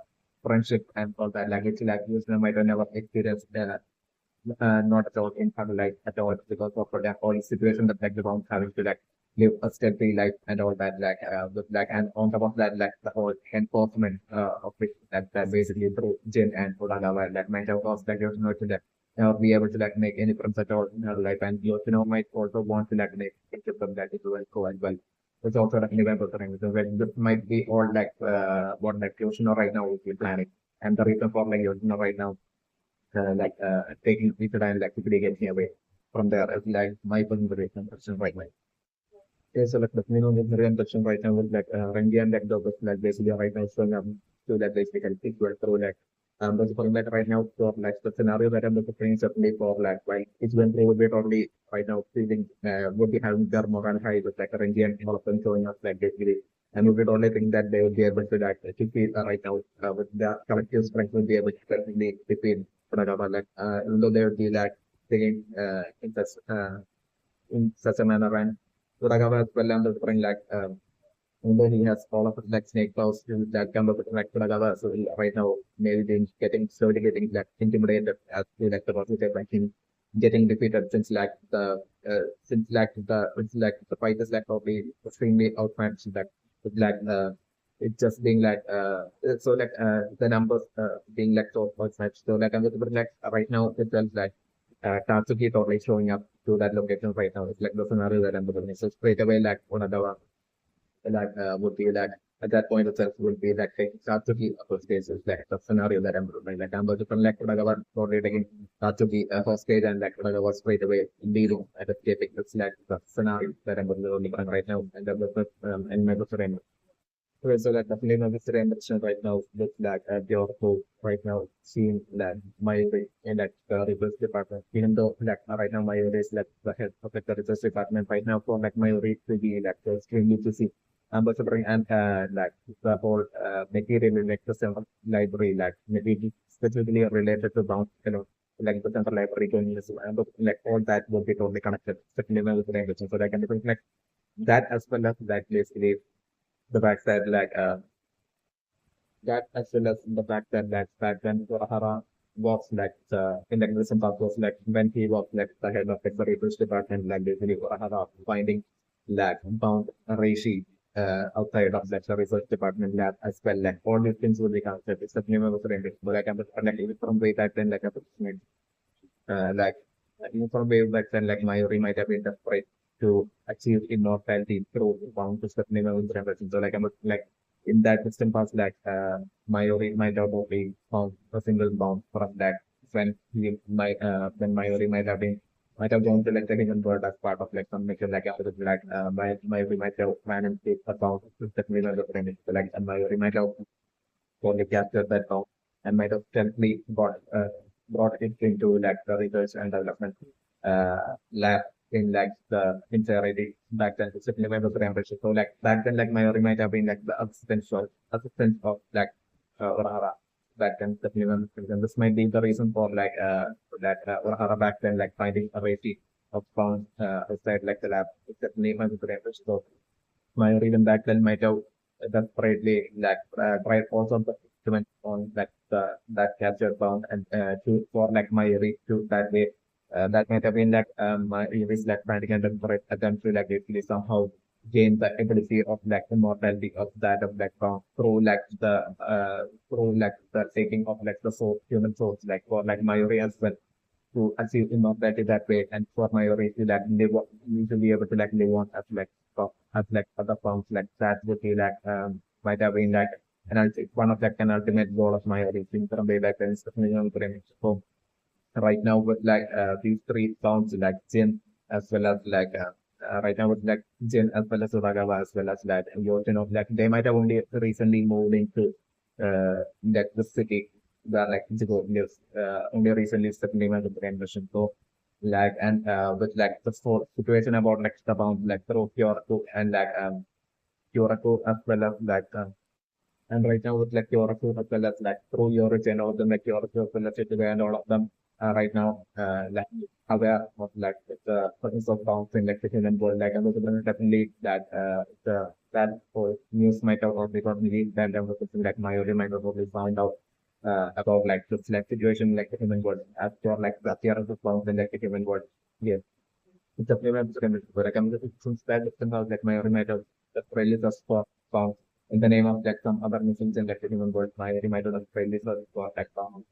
friendship and all that. Like it's like Yoshino might have never experienced not at all in her life at all because of that whole situation that like the bounce having to like live a stealthy life and all that like with like and on top of that like the whole enforcement of it that basically through Jin and Uragawa like might have caused like Yoshino to like be able to like make any friends at all in her life and Yoshino might also want to like make friendship from that it will go as well. It's also like November time. So when this might be all like what like Yoshino right now is planning. And the reason for like Yoshino right now taking people and like quickly getting away from there is like my consideration person right now. Okay, so like the minimum consideration person right now is like Rangi and like Douglas like basically right now showing up to that basically think we're through like but for like right now for like the scenario that I'm looking certainly for like while it's when they would be probably right now feeling would be having their moral high with like Rangi and all of them showing up like basically and we would only think that they would be able to like to feel right now with the collective strength would be able to certainly defeat whatever like even though they would be like thinking in such a manner and Uragawa as well and the spring like even though he has all of it like snake claws that come up with like Uragawa so right now maybe getting slowly getting like intimidated as the like the positive like him getting defeated since like the fight is like probably extremely outmatched that with like it just being like so like the numbers being like so outmatched so like I'm just like right now itself like Tatsuki totally showing up to that location right now. It's like the scenario that I'm looking at. So straight away, like one of the like would be like at that point itself would be like taking Tatsuki first stage is like the scenario that I'm looking like I'm just from like Uragawa totally taking Tatsuki first stage and like Uragawa straight away leading at escaping. It's like the scenario that I'm looking at right now and I'm looking in my book. Okay, so like definitely not the mention right now with like the also right now seeing that my in that research department even though like right now my is like the head of like, the research department right now for like my rate to be like extremely to see but to bring and like the whole material in like the central library like maybe specifically related to bound like the central library going this like all that will be totally connected certainly with the language so like and like that as well as that basically the fact that like that as well as the fact that like back then Kurahara was like in the recent past was like when he was like the head of like, the research department like basically Kurahara finding like found Reishi outside of like the research department lab as well like all these things would be concept except never was rendered but like I'm like even from way back then like I was like in some way back then like Mayuri might have been desperate to achieve immortality through bound to certain level of generation. So like I'm like in that distant past like Mayuri might have only found a single bound from that when he might when Mayuri might have gone to like the human world as part of like some mission like after like Mayuri might have ran and take account with the middle of the like and Mayuri might have only captured that account and might have stealthily brought it into like the research and development lab in like the entirety back then it's simply was membership. So like back then like Mayuri might have been like the assistant of like Urahara back then the Piliman. And this might be the reason for like that Urahara back then like finding a recipe of found outside like the lab. It's definitely my membership. So Mayuri even back then might have desperately like tried also the instrument on that that capture bound and to for like Mayuri to that way that might have been like my is like trying and desperate attempt to like basically somehow gain the ability of like immortality of that of like through like the taking of like the soul human souls like for like Mayuri as well to achieve immortality that way and for Mayuri to like live to be able to like live on as like other forms like that would be like might have been like one of like an ultimate goal of Mayuri in some way like then so right now with like these three sounds like Jin as well as like right now with like Jin as well as Uragawa as well as like Yoshino like they might have only recently moved into like the city where like Ichigo lives only recently stepped into the brain mission so like and with like the whole situation about like the bound like through Kyoraku and like Kyoraku as well as like and right now with like Kyoraku as well as like through Yorichin all of them like Kyoraku as well as Ichigo and all of them right now like aware of like the presence of bounds in like the human world like and also definitely that the that whole news might have already got released and there was something like Mayuri might have already found out about like this like situation like the human world as for like the appearance of bounds in like the human world. Yes. It's a premium secondary but like I'm just since that somehow like Mayuri might have released us for bounds in the name of like some other missions in like the human world. Mayuri might have released us for like bounds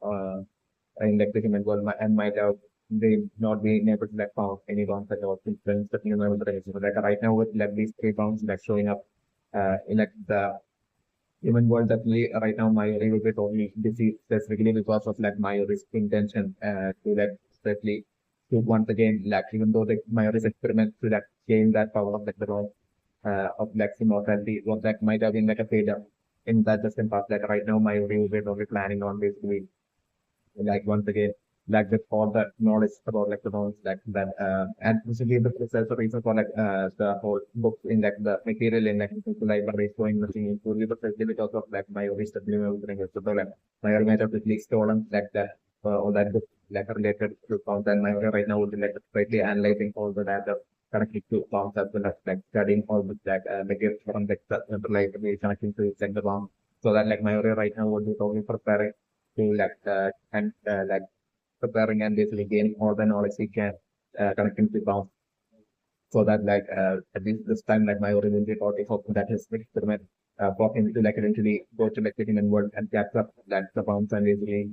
in like the human world and might have they not being able to like found any bounds at all since the human world race. So like right now with like these three bounds like showing up in like the human world that we right now my will be totally busy specifically because of like my risk intention to like especially to once again like even though the my risk experiment to like gain that power of like the role of like immortality was like might have been like a failure in that distant past like right now my will be totally planning on basically like once again like with all the knowledge about like the bones like that and basically this is the reason for like the whole book in like the material in like the library is going missing into the because of like my original so like my original quickly stolen like that all that book like related to bones and my right now would be like greatly analyzing all the data connected to bones as well as like studying all the like materials from like the library connecting to like the bones so that like my right now would be totally preparing to like and like preparing and basically gaining all the knowledge he can connecting to bounds so that like at least this time like my original already hoping that his experiment brought him to like eventually go to like the human world and capture like the bounds and basically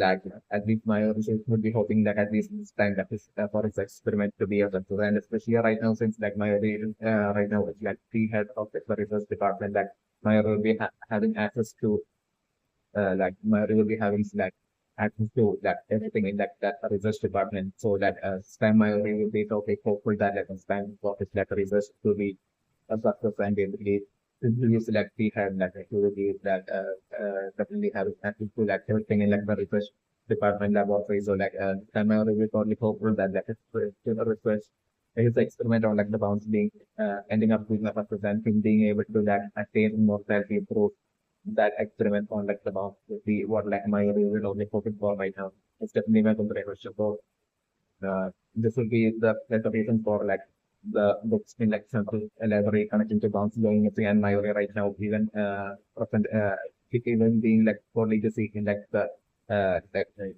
like at least my research would be hoping that at least this time that is for his experiment to be a success and especially right now since like my right now it's like the head of the research department like my will be having access to like Mary will be having like access to that everything in that research department so that STEM Mary will be totally hopeful that like STEM for his like research to be a success and basically introduce like we have like he will be that definitely have access to like everything in like the research department laboratory so like STEM Mary will totally hopeful that like the research his experiment on like the bounce being ending up being a success and him being able to like attain immortality through that experiment on like the box would be what like my will only hoping for right now. It's definitely my consideration. So this will be the reason for like the books in like sample elaborate connecting to bounce going and my way right now even present even being like for legacy in like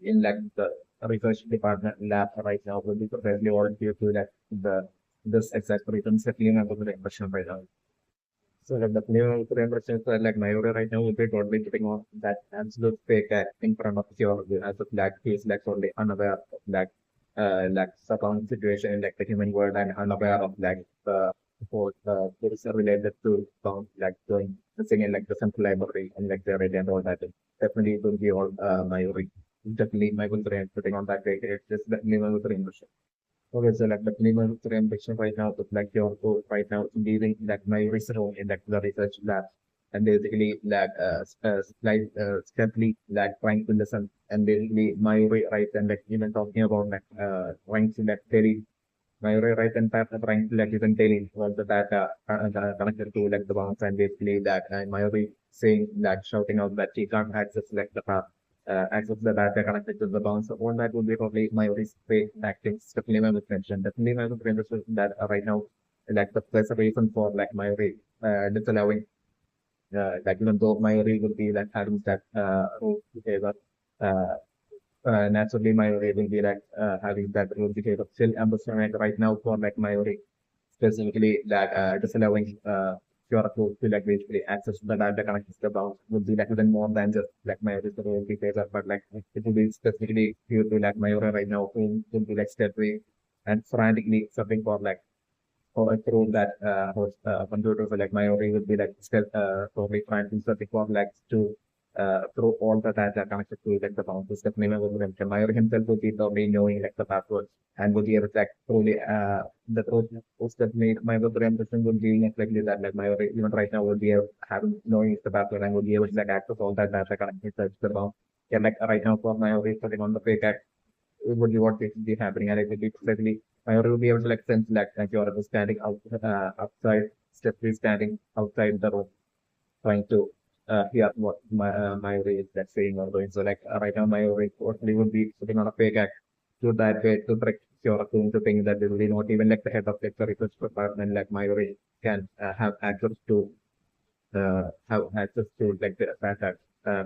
in like the research department lab right now will be probably all due to like the this exact reason certainly my consideration right now. So like the new represents like Mayura right now would be totally putting on that absolute fake act in front of your as a black face like totally unaware of like surrounding situation in like the human world and unaware of like the whole things are related to sound like doing the thing in like the central library and like the radio and all that. Definitely will be all Mayuri. definitely my good brain putting on that way. It's just definitely my good brain. Okay, so like definitely my good brain picture right now, but like your goal right now, leaving like my research in like the research lab, and basically like steadily like trying to listen, and basically my way right, and like even talking about like trying to like daily my right and path trying to like even telling all the data connected to like the bounce, and basically that and my way saying that shouting out that he can't access like the path, access the data connected to the bounce. So all that would be probably my way way acting definitely my mention. Definitely my mention that right now like there's a reason for like my way disallowing like even though my way would be like having that role together. Uh, naturally my way will be like having that role because of still ambition right now for like my way specifically that disallowing QR code to like basically access the data connected to the bounce would be like even more than just like my role because but like it will be specifically due to like my right now who will be like steadily and frantically something for like or through that host computer so like my would be like still probably trying to something for like to through all the data connected to like the bounces definitely would mention my himself would be probably knowing like the password and would be able to like truly the truth was that made my representation would be likely that like my even right now would be able having knowing the password and would be able to like access all that data connected to the bounce. Yeah, like right now for my putting on the fake would be what will be happening, and it will be exactly I will be able to like sense like you're standing out outside, steadily standing outside the room, trying to hear what my way is like saying or doing. So like right now my way totally would be putting on a fake act to that way to trick your team to think that they will be not even like the head of like the research department like my way can have access to like the that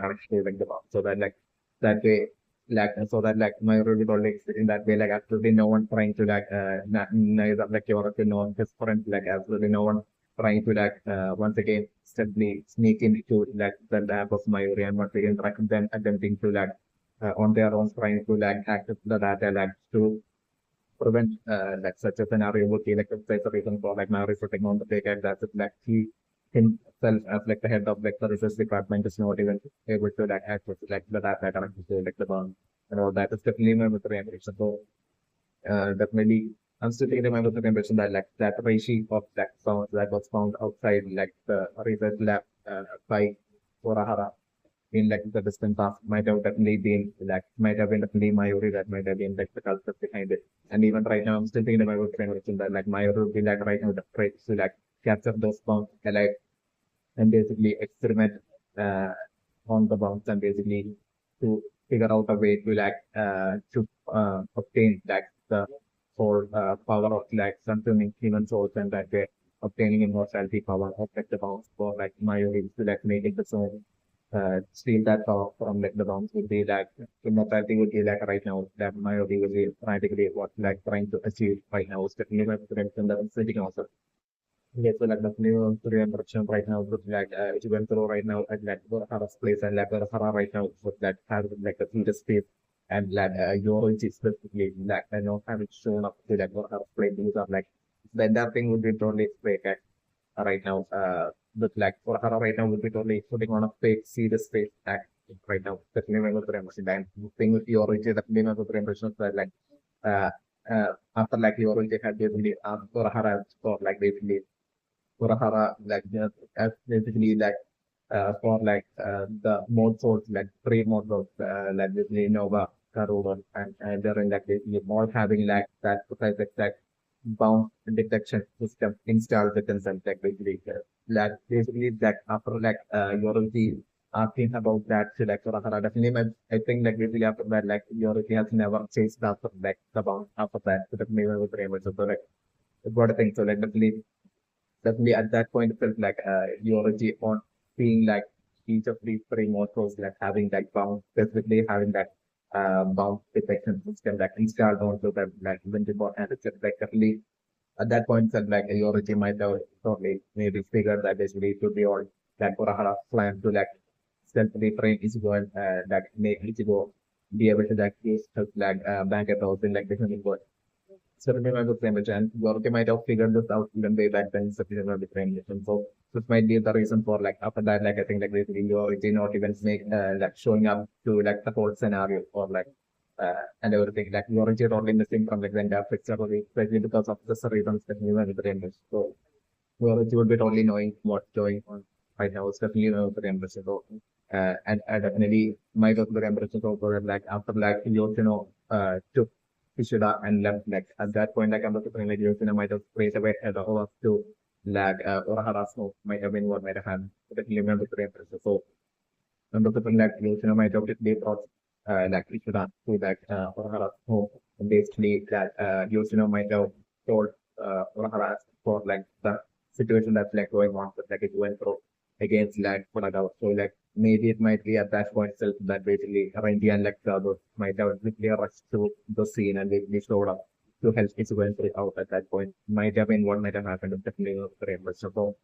connected to like the box. So that like that way like so that like my role will only in that way like absolutely no one trying to like neither like your no one his friend like absolutely no one trying to like once again suddenly sneak into like the lab of my area and once again trying them attempting to like on their own trying to like access the data like to prevent like such a scenario would be like a reason for like now reporting on the fake ad that like he himself as like the head of like the research department is not even able to like access like the data connected to like the bomb and all that is definitely my reaction. So definitely I'm still thinking about the impression that like that ratio of that sound that was found outside like the research lab by Orahara in like the distant past might have definitely been like might have been definitely Mayuri that might have been like the culture behind it. And even right now I'm still thinking about what mention that like Mayuri would be like right now the trait to like capture those bounds alive and basically experiment uh, on the bounds and basically to figure out a way to like obtain like the whole power of like consuming human souls and that way obtaining immortality power of like the bounds for like Mayuri to like making the soul steal that power from like the bounds would be like immortality would be like right now that Mayuri would be practically what like trying to achieve right now is definitely my potential that I'm sitting also. Yes, so like definitely through introduction right now, but like it went through right now at like Hara's place and like Hara right now with that has like the theater space and like your specifically like I know having shown up to like Hara's place these are like that thing would be totally fake right now. But like for Hara right now would be totally putting on a fake serious face act right now. Definitely my good impression. And the thing with your definitely my good impression that like uh after like your had basically for Hara for like basically Kurahara, like just as basically like for like the mode source, like three mode source, like basically Nova, Karura, and they're in like basically all having like that precise exact bound detection system installed within them, like like basically like after like Yoroti asking about that to like Kurahara, definitely I think like basically after that like Yoroti has never chased after like the bound after that, so definitely was able to so like what I think so like definitely at that point it felt like ideology on being like each of these three motors like having that bound specifically having that bound detection system like installed onto them like even before and it's just like definitely at that point felt like ideology might have totally maybe figured that basically it would be all that Urahara plan to like self-train Ichigo and like make Ichigo be able to like use like bank accounts in like different world certainly not the same mission. And Yorkie might have figured this out even way back then, sufficient of the same mission. So this might be the reason for like after that, like I think like basically Yorkie not even make like showing up to like the whole scenario or like and everything. Like Yorkie totally missing from like the entire picture, especially because of the reasons that we were in the mission. So Yorkie would be totally knowing what's going on right now, especially the mission. So and I definitely might also remember to go for like after like Yoshino took Ishida and left like at that point like I'm not saying like Yoshino might have straight away head off to like Urahara Snow might have been what might have happened. But I remember the reference. So I'm not saying like Yoshino might have they thought like Ishida to like Urahara Snow and basically that Yoshino might have told Urahara for like the situation that's like going on but like it went through against like Funagawa. So like maybe it might be at that point itself that basically Randy and like the others might have quickly rushed to the scene and they showed up to help Ichigo out at that point. Might have been what might have happened if definitely not the rain. So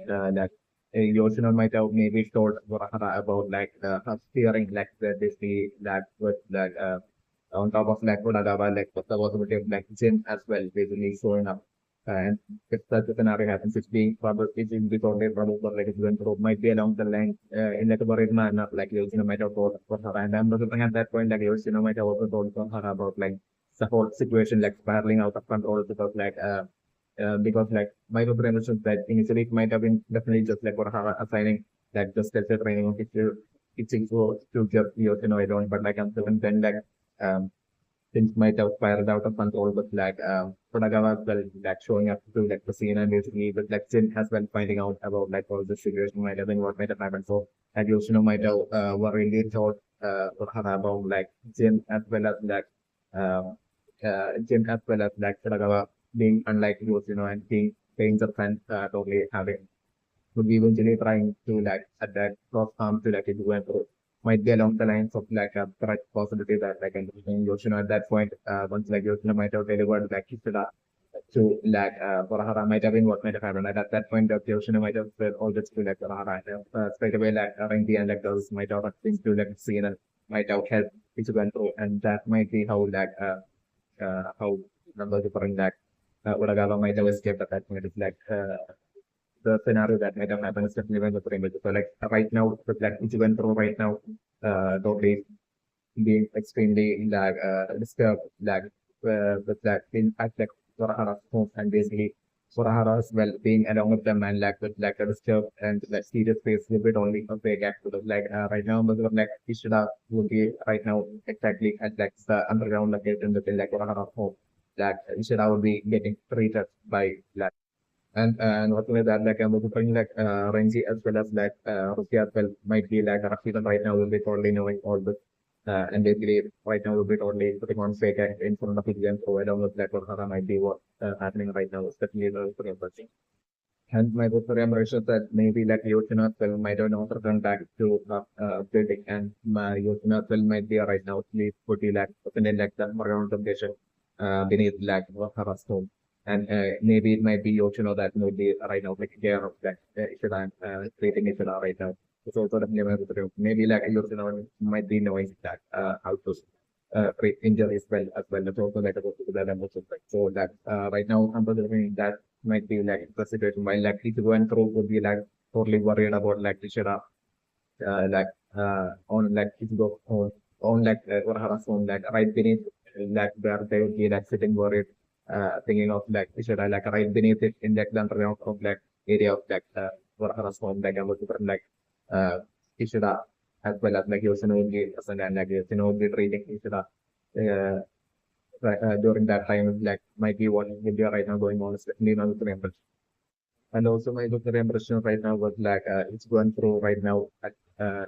that Yoshino might have maybe told Urahara about like her steering like the basically that was like on top of like Funagawa like the possibility of like Jin as well basically showing up. And if such a scenario happens, it's being probably it's in disorder, probably like it's going to might be along the line in like a worried manner, like Yoshino might have told for her. And I'm looking at that point, like Yoshino might have also told for her about like the whole situation like spiraling out of control because like my representation that initially it might have been definitely just like for her assigning like just as a training of it's to just Yoshino alone, but like until then like um things might have spiraled out of control, but like Kodagawa as well, like showing up to like the scene and basically, but like Jin as well finding out about like all this situation might have been what might have happened. So like Yoshino might have worriedly thought Urahara about like Jin as well as like Jin as well as like Kodagawa being unlike Yoshino and being danger and totally having would be eventually trying to like attack cross harm to like it went through. Might be along the lines of like a threat possibility that like in Yoshino at that point, once like Yoshino might have delivered like Kishida to like Urahara might have been what might have happened. And at that point, Yoshino might have said all this to like Urahara and straight away like Rengi and like those might have things to like see and might have helped Ichigo went through. And that might be how numbers different like Uragawa might have escaped at that point. It's like the scenario that might have happened is definitely when the frame is. So like right now, the like which went through right now, totally being extremely like disturbed like with that in fact like Sorahara's home and basically Sorahara's well being along with them and like with like a disturbed and like serious face a bit only a big act to like right now because of like Ishida would be right now exactly at like the underground location within like Sorahara's home. Like Ishida would be getting treated by like and working with that, like I'm looking like Renji as well as like Rukia as well might be like Rafidan right now will be totally knowing all this. And basically right now will be totally putting on fake act in front of the game. So I don't know if that what might be what happening right now, especially the Korean person. And my Korean version that maybe like Yoshino as well might have not return back to building and my Yoshino as well might be right now sleep 40 lakh in like the around the station beneath like Hara's home. And maybe it might be Yoshino that may be right now taking care of that Ishida treating Ishida right now. It's also definitely one of the group. Maybe like Yoshino might be knowing that how to treat injuries well as well. It's also like about that and also like so that right now I'm considering that might be like the situation while like if going through would be like totally worried about like Ishida like on like if you go on like or on like right beneath like where they would be like sitting worried thinking of like Ishida like right beneath it in like the underground of like area of like or home like I was different like uh Ishida as well as like Yoshino would be and like Yoshino would be treating Ishida uh, during that time like might be what India right now going on especially now with remember. And also my good impression right now was like it's going through right now at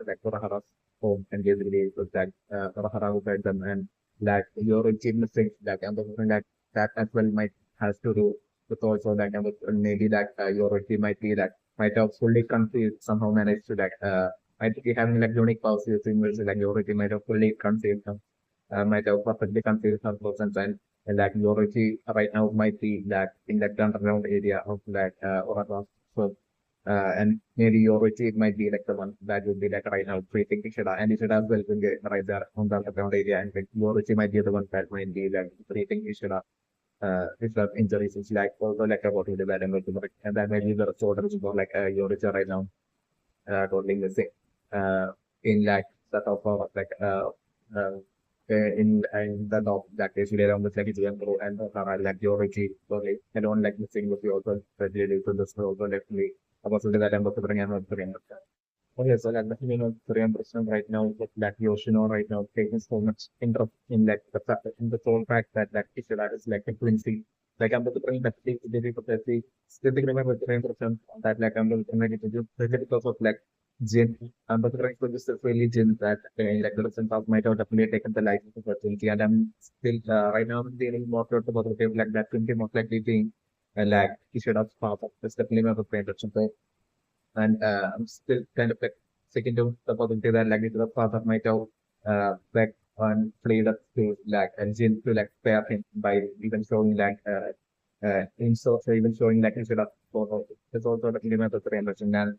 like Torahara's home and basically it was like Torahara who fed them and like your achievement things like I'm thinking that that as well might has to do with also like maybe that your team might be that might have fully conceived somehow managed to like might be having like unique powers using like your team might have fully conceived might have perfectly conceived some persons and like Yoruchi right now might be that in that underground area of like Oracle. So and maybe Yoruchi might be like the one that would be like right now treating Ishida and Ishida as well will get right there on the underground area and like Yoruchi might be the one that might be like treating Ishida if the injuries is like also like about the development, and then maybe the shoulder is more like Yorija right now, totally missing. In like sort of like uh, in the top that is really around the second pro and like Yoriji, totally. I don't like missing with you also related to this also definitely about that I'm going to bring and okay, so like you know, Korean person right now, like that Yoshino right now, taking so much interest in like the fact in the sole fact that that issue that is like a Quincy. Like I'm the bring that thing to the Quincy. Still think remember Korean person that like I'm the bring to do because of like Jin. I'm the bring to just really Jin that like the person of might have definitely taken the license of Quincy, and I'm still right now I'm dealing more to about the like that Quincy most likely being like he should have part of this definitely my Korean person. And I'm still kind of like sticking to the possibility that like the father might have back on played up to like engine to like pair him by even showing like in so even showing like instead of photo. It's also the element of the emotion and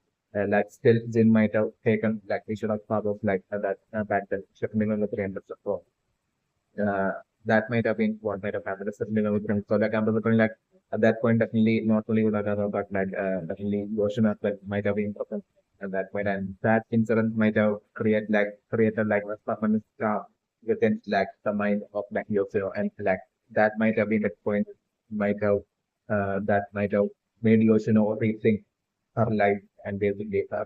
like still Jin might have taken like we should have thought of like that back then should minimum of the end of the floor. Uh, that might have been what might have happened. Certainly, so like I'm looking like at that point, definitely not only Ulagara, but like definitely Yoshino that might have been important at that point, and that incident might have created like a permanent scar within like the mind of like Yoshino, and like that might have been the point might have that might have made Yoshino rethink her life and basically her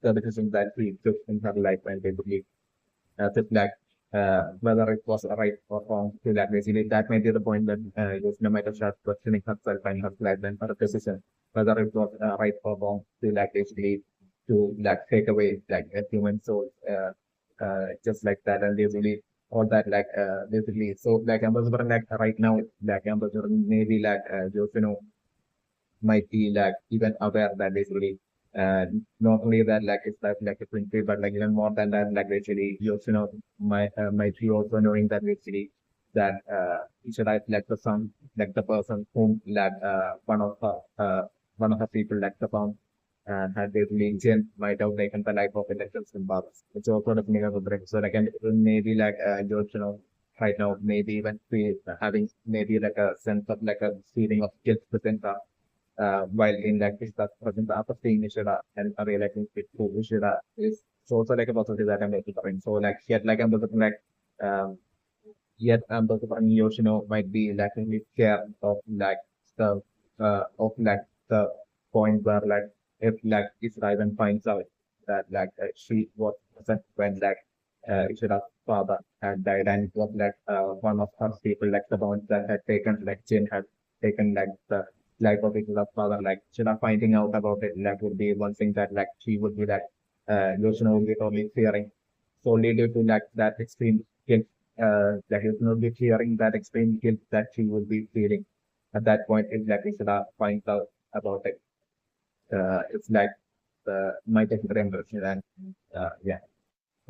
the decisions that she took in her life and basically just like whether it was right or wrong to that basically that might be the point that Yusna might have started questioning herself and her life and her decision whether it was right or wrong to like basically to like take away like a human soul just like that and basically all that like basically so like Ambassador like right now like Ambassador maybe like just might be like even aware that basically not only that like it's like a principle but like even more than that like basically you also know might be also knowing that basically that each of that like the son like the person whom like one of the people like the found and had basically Jin might have taken the life of elections in Barbas. It's also the meaning of the break. So like and maybe like George, you know, right now maybe even having maybe like a sense of like a feeling of guilt within her while in like this that present the upper thing Ishida and a realizing it to Ishida is so also like a possibility that I'm making point. So like yet like I'm looking like um yet I'm looking for Yoshino might be lacking care of like the of like the point where like if like Ishida even finds out that like she was present when like Ishida's father had died and it was like one of her people like the bonds that had taken like Jin had taken like the like of his father, like Shina finding out about it, that would be one thing that like she would be like Yoshino would be totally fearing. Solely due to like that extreme guilt, that Yoshino would be fearing that extreme guilt that she would be feeling at that point exactly Shina finds out about it. It's like my take version and yeah.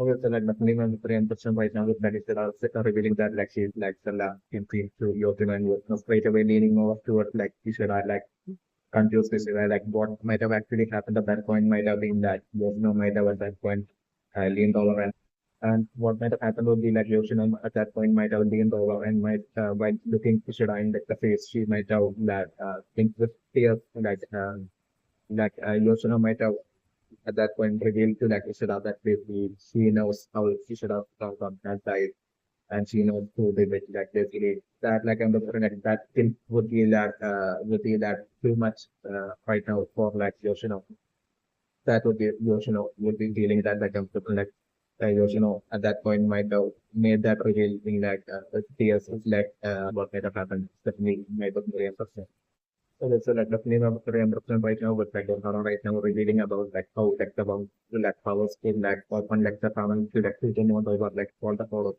Okay, so like definitely my Korean person right now is that is revealing that like she's like Stella Quincy to Yoshino and was straight away leaning over towards like Ishida like confused this like what might have actually happened at that point might have been that Yoshino might have at that point leaned over and what might have happened would be like Yoshino at that point might have leaned over and might while looking Ishida in like, the face she might have that think with tears like Yoshino might have at that point revealed to like Ishida that basically she knows how Ishida from had died and she knows who did it like basically that like I'm looking at that thing would be that too much right now for like Yoshino. That would be Yoshino would be feeling that like I'm looking like Yoshino at that point might have made that reveal thing like tears like what might have happened. Definitely might have been very interesting. So that's like definitely I'm very interested right now with like right now revealing about like how like the like powers in like or on like the common to like to know about like all the powers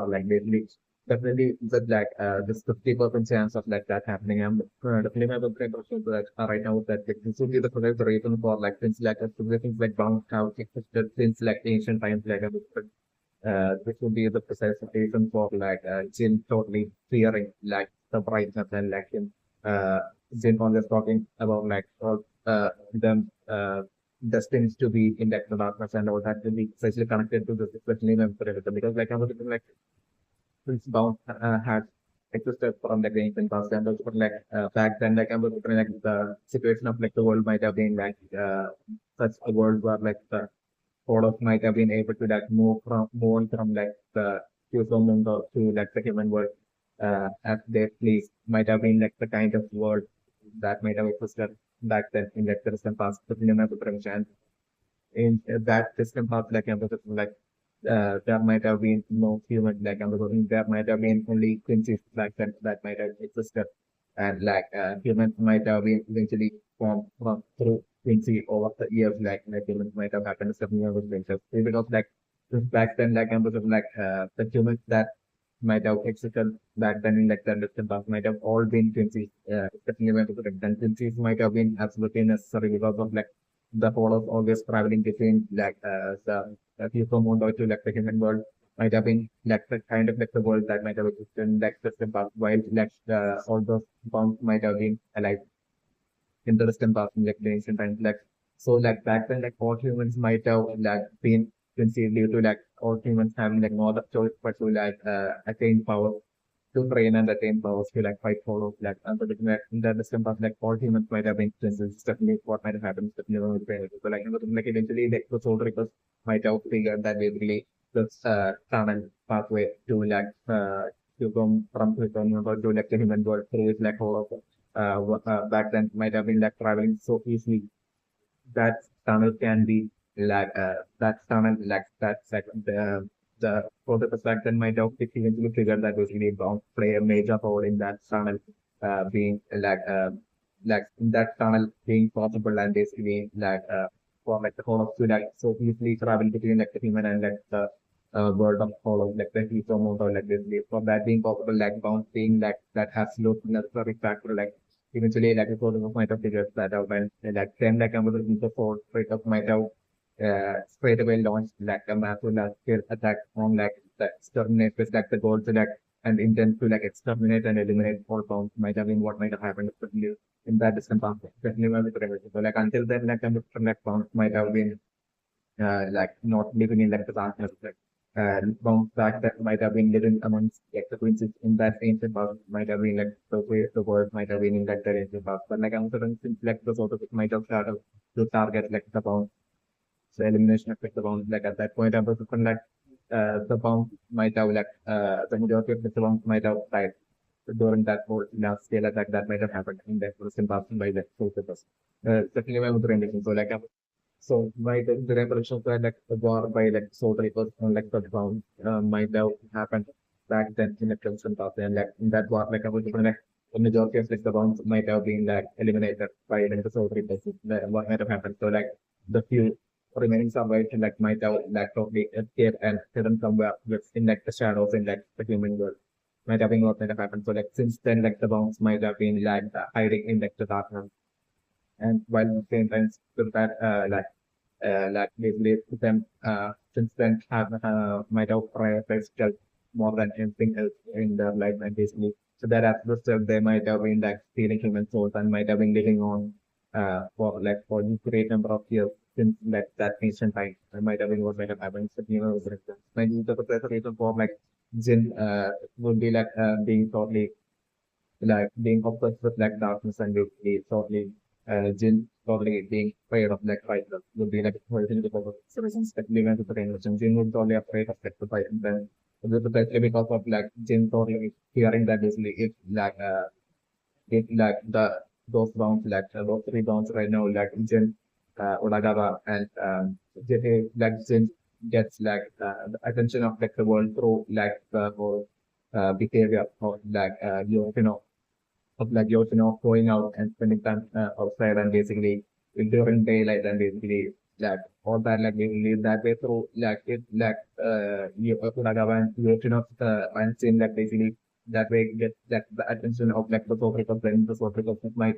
like basically definitely with like this 50% chance of like that happening. I'm definitely I'm very interested that right now that like, this would be the correct reason for like things like things like bound how existed since like ancient times like this would be the precise reason for like Jin totally fearing like the brightness and like him Jin always talking about like all them destined to be in like the darkness and all that will be especially connected to this especially in Predator because like I was thinking like Prince Bound had existed from like the ancient past and also like back then like I'm looking like the situation of like the world might have been like such a world where like the Polos might have been able to like move on from like the HuecoMundo to like the human world as they please might have been like the kind of world that might have existed back then in like the distant past, the cinema prevention in that distant past like there might have been no human like there might have been only Quincy back then that might have existed and like humans might have been eventually formed from through Quincy over the years like humans might have happened 7 years later because like back then like the humans that might have existed back then in like the distant past might have all been Quincy especially when the Quincy's might have been absolutely necessary because of like the whole of always traveling between the HuecoMundo to like the human world might have been like the kind of like the world that might have existed in like the past while like all those bombs might have been alive in the distant past in like the ancient times like so like back then like all humans might have like been conceived due to like all humans having like no other choice but to like attain power to train and attain powers to like fight for like unpredictable in the distant past like all humans might have been princess definitely what might have happened is definitely going to be so like eventually like the soul reapers might have figured that basically this tunnel pathway to like to come from to like the human world through is like all of back then might have been like traveling so easily that tunnel can be like that tunnel like that's like the prototype back then might have eventually figured that basically bound play a major role in that tunnel being like in that tunnel being possible and basically for like the whole of like so easily travel between like the human and like the world of whole of like the human or like basically for that being possible like bound being like that has no necessary factor like eventually like a sort of might have figured that out and like then like I'm going to for straight up might have straight away launched like a massive large scale attack on like the exterminate with like the goal to like and intent to like exterminate and eliminate all bounds might have been what might have happened especially in that distant past, especially when we so like until then like like bounds might have been like not living in like the darkness like bounce back that might have been living amongst like the princes in that ancient past might have been like the way the world might have been in like the ancient past. But like I'm certain since like the sort of it might have started to target like the bounce. So elimination of like, the bounce like at that point I'm certain like the bounce might have like the majority of the bounce might have died during that whole large scale attack that might have happened in that recent past by the soldiers. Certainly my rendition. So like so by the revolution were like the war by like soldiers on like the ground might have happened back then in the Crimson Path and like in that war like I was like the majority of like the bombs might have been like eliminated by like the soldiers what might have happened. So like the few remaining survivors like might have like totally escaped and hidden somewhere within like the shadows in like the human world. Might have been what might have happened. So like since then like the bombs might have been like hiding in like the darkness and while at the same time still that like basically them since then have might have prioritized health more than anything else in their life and basically so that as a result they might have been like stealing human souls and might have been living on for like for a great number of years since like that ancient time and might have been what might have happened so you know maybe the reason for like Jin would be like being totally like being obsessed with like darkness and basically totally Jin totally being afraid of like fight would be like version of the reasons that we went to the convention. Jin would totally afraid of like the fight and then especially because of like Jin totally hearing that basically if like those rounds like those three rounds right now like Jin Uragawa and like Jin gets like the attention of like the world through like the whole behavior of like you know of like Yoshino going out and spending time outside and basically during daylight and basically like all that like basically that way through like it like Uragawa and Yoshino and seeing like basically that way get like the attention of like the social then the social might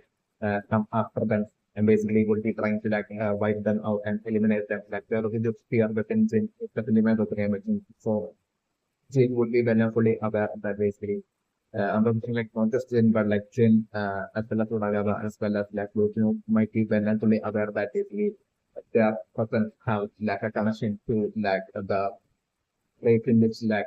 come after them and basically would be trying to like wipe them out and eliminate them like there will be this fear within Jin the element of the game so Jin would be very fully aware that basically I'm something like not just Jin, but like Jin, as well as Uragaba, as well as like Lucio, might be well and fully aware that basically their person have like a connection to like the place in which like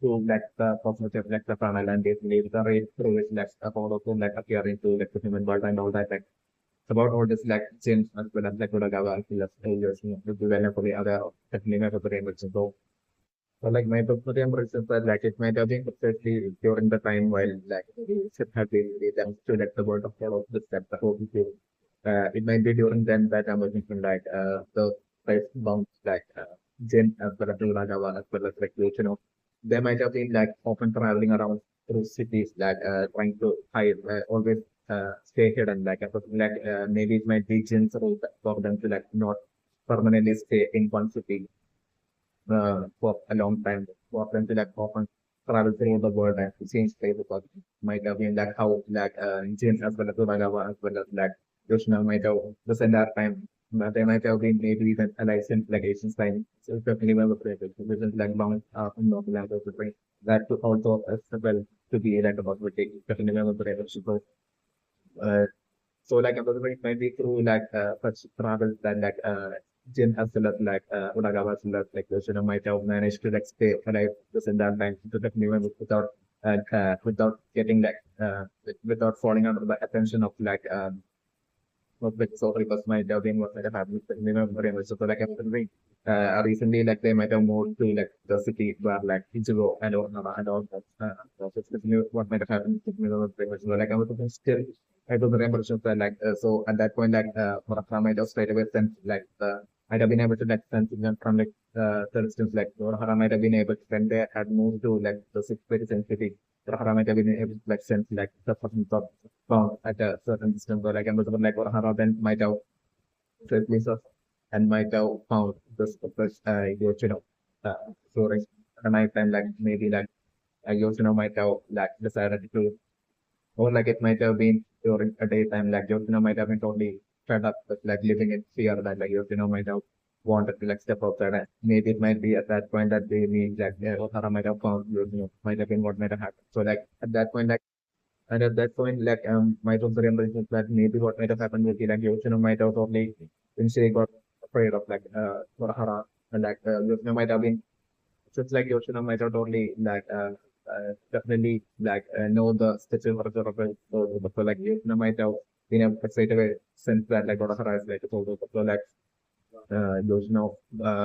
to like the possibility of like the panel and basically the rate through which like the photo to like appear into like the human world and all that like it's about all this like change as well as like what I as well as failures, to be well for the other technique of the image. So like my personal impression that like it might have been especially during the time while like ship had been them to like the world of all of the steps the whole thing. It might be during then that I'm thinking like the price bounce like Jin as well as Ragawa as well as like they might have been like often traveling around through cities like trying to hide always stay hidden like maybe it might be Jin's role for them to like not permanently stay in one city for a long time, for them to like often travel through the world and to change places. Because might have been like how like James as well as Uragawa as well as like Yoshino might have this and that time. But they might have been maybe even allied since like Asian time. So it's definitely well appreciated. Which is like bound in North Language to bring that to also as well to be like about what they definitely well appreciated. Uh, so like it might be through like such travels that like Jin has to like Uragawa has to like Yoshino might have managed to like stay alive this and that time to the new without getting like without falling under the attention of like was like so because my dubbing was like a habit remember him. So like everything recently like they might have moved to like the city where like Ichigo and all that so it's definitely what might have happened to me very much. So like I was still I don't remember that like so at that point like Murata might have straight away sent like might have been able to like send signal from like for instance like Murata might have been able to when they had moved to like the sixth very city Murata might have been able to like send like the person found at a certain distance or like ambassador like Orhara then might have said places and might have found this Yoshino. So like at night time like maybe like Yoshino might have like decided to or like it might have been during a daytime like Yoshino might have been totally fed up with like living in fear that like Yoshino might have wanted to like step outside and maybe it might be at that point that they need like Ohara might have found Yoshino might have been what might have happened. So like at that point like and at that point, like might also realize that maybe what might have happened with like Yoshino might have only initially got afraid of like Urahara and like Yoshino might have been since like Yoshino might have only like definitely like know the stitches or so like Yoshino might have been able to straight away sense that like Urahara is like so like Yoshino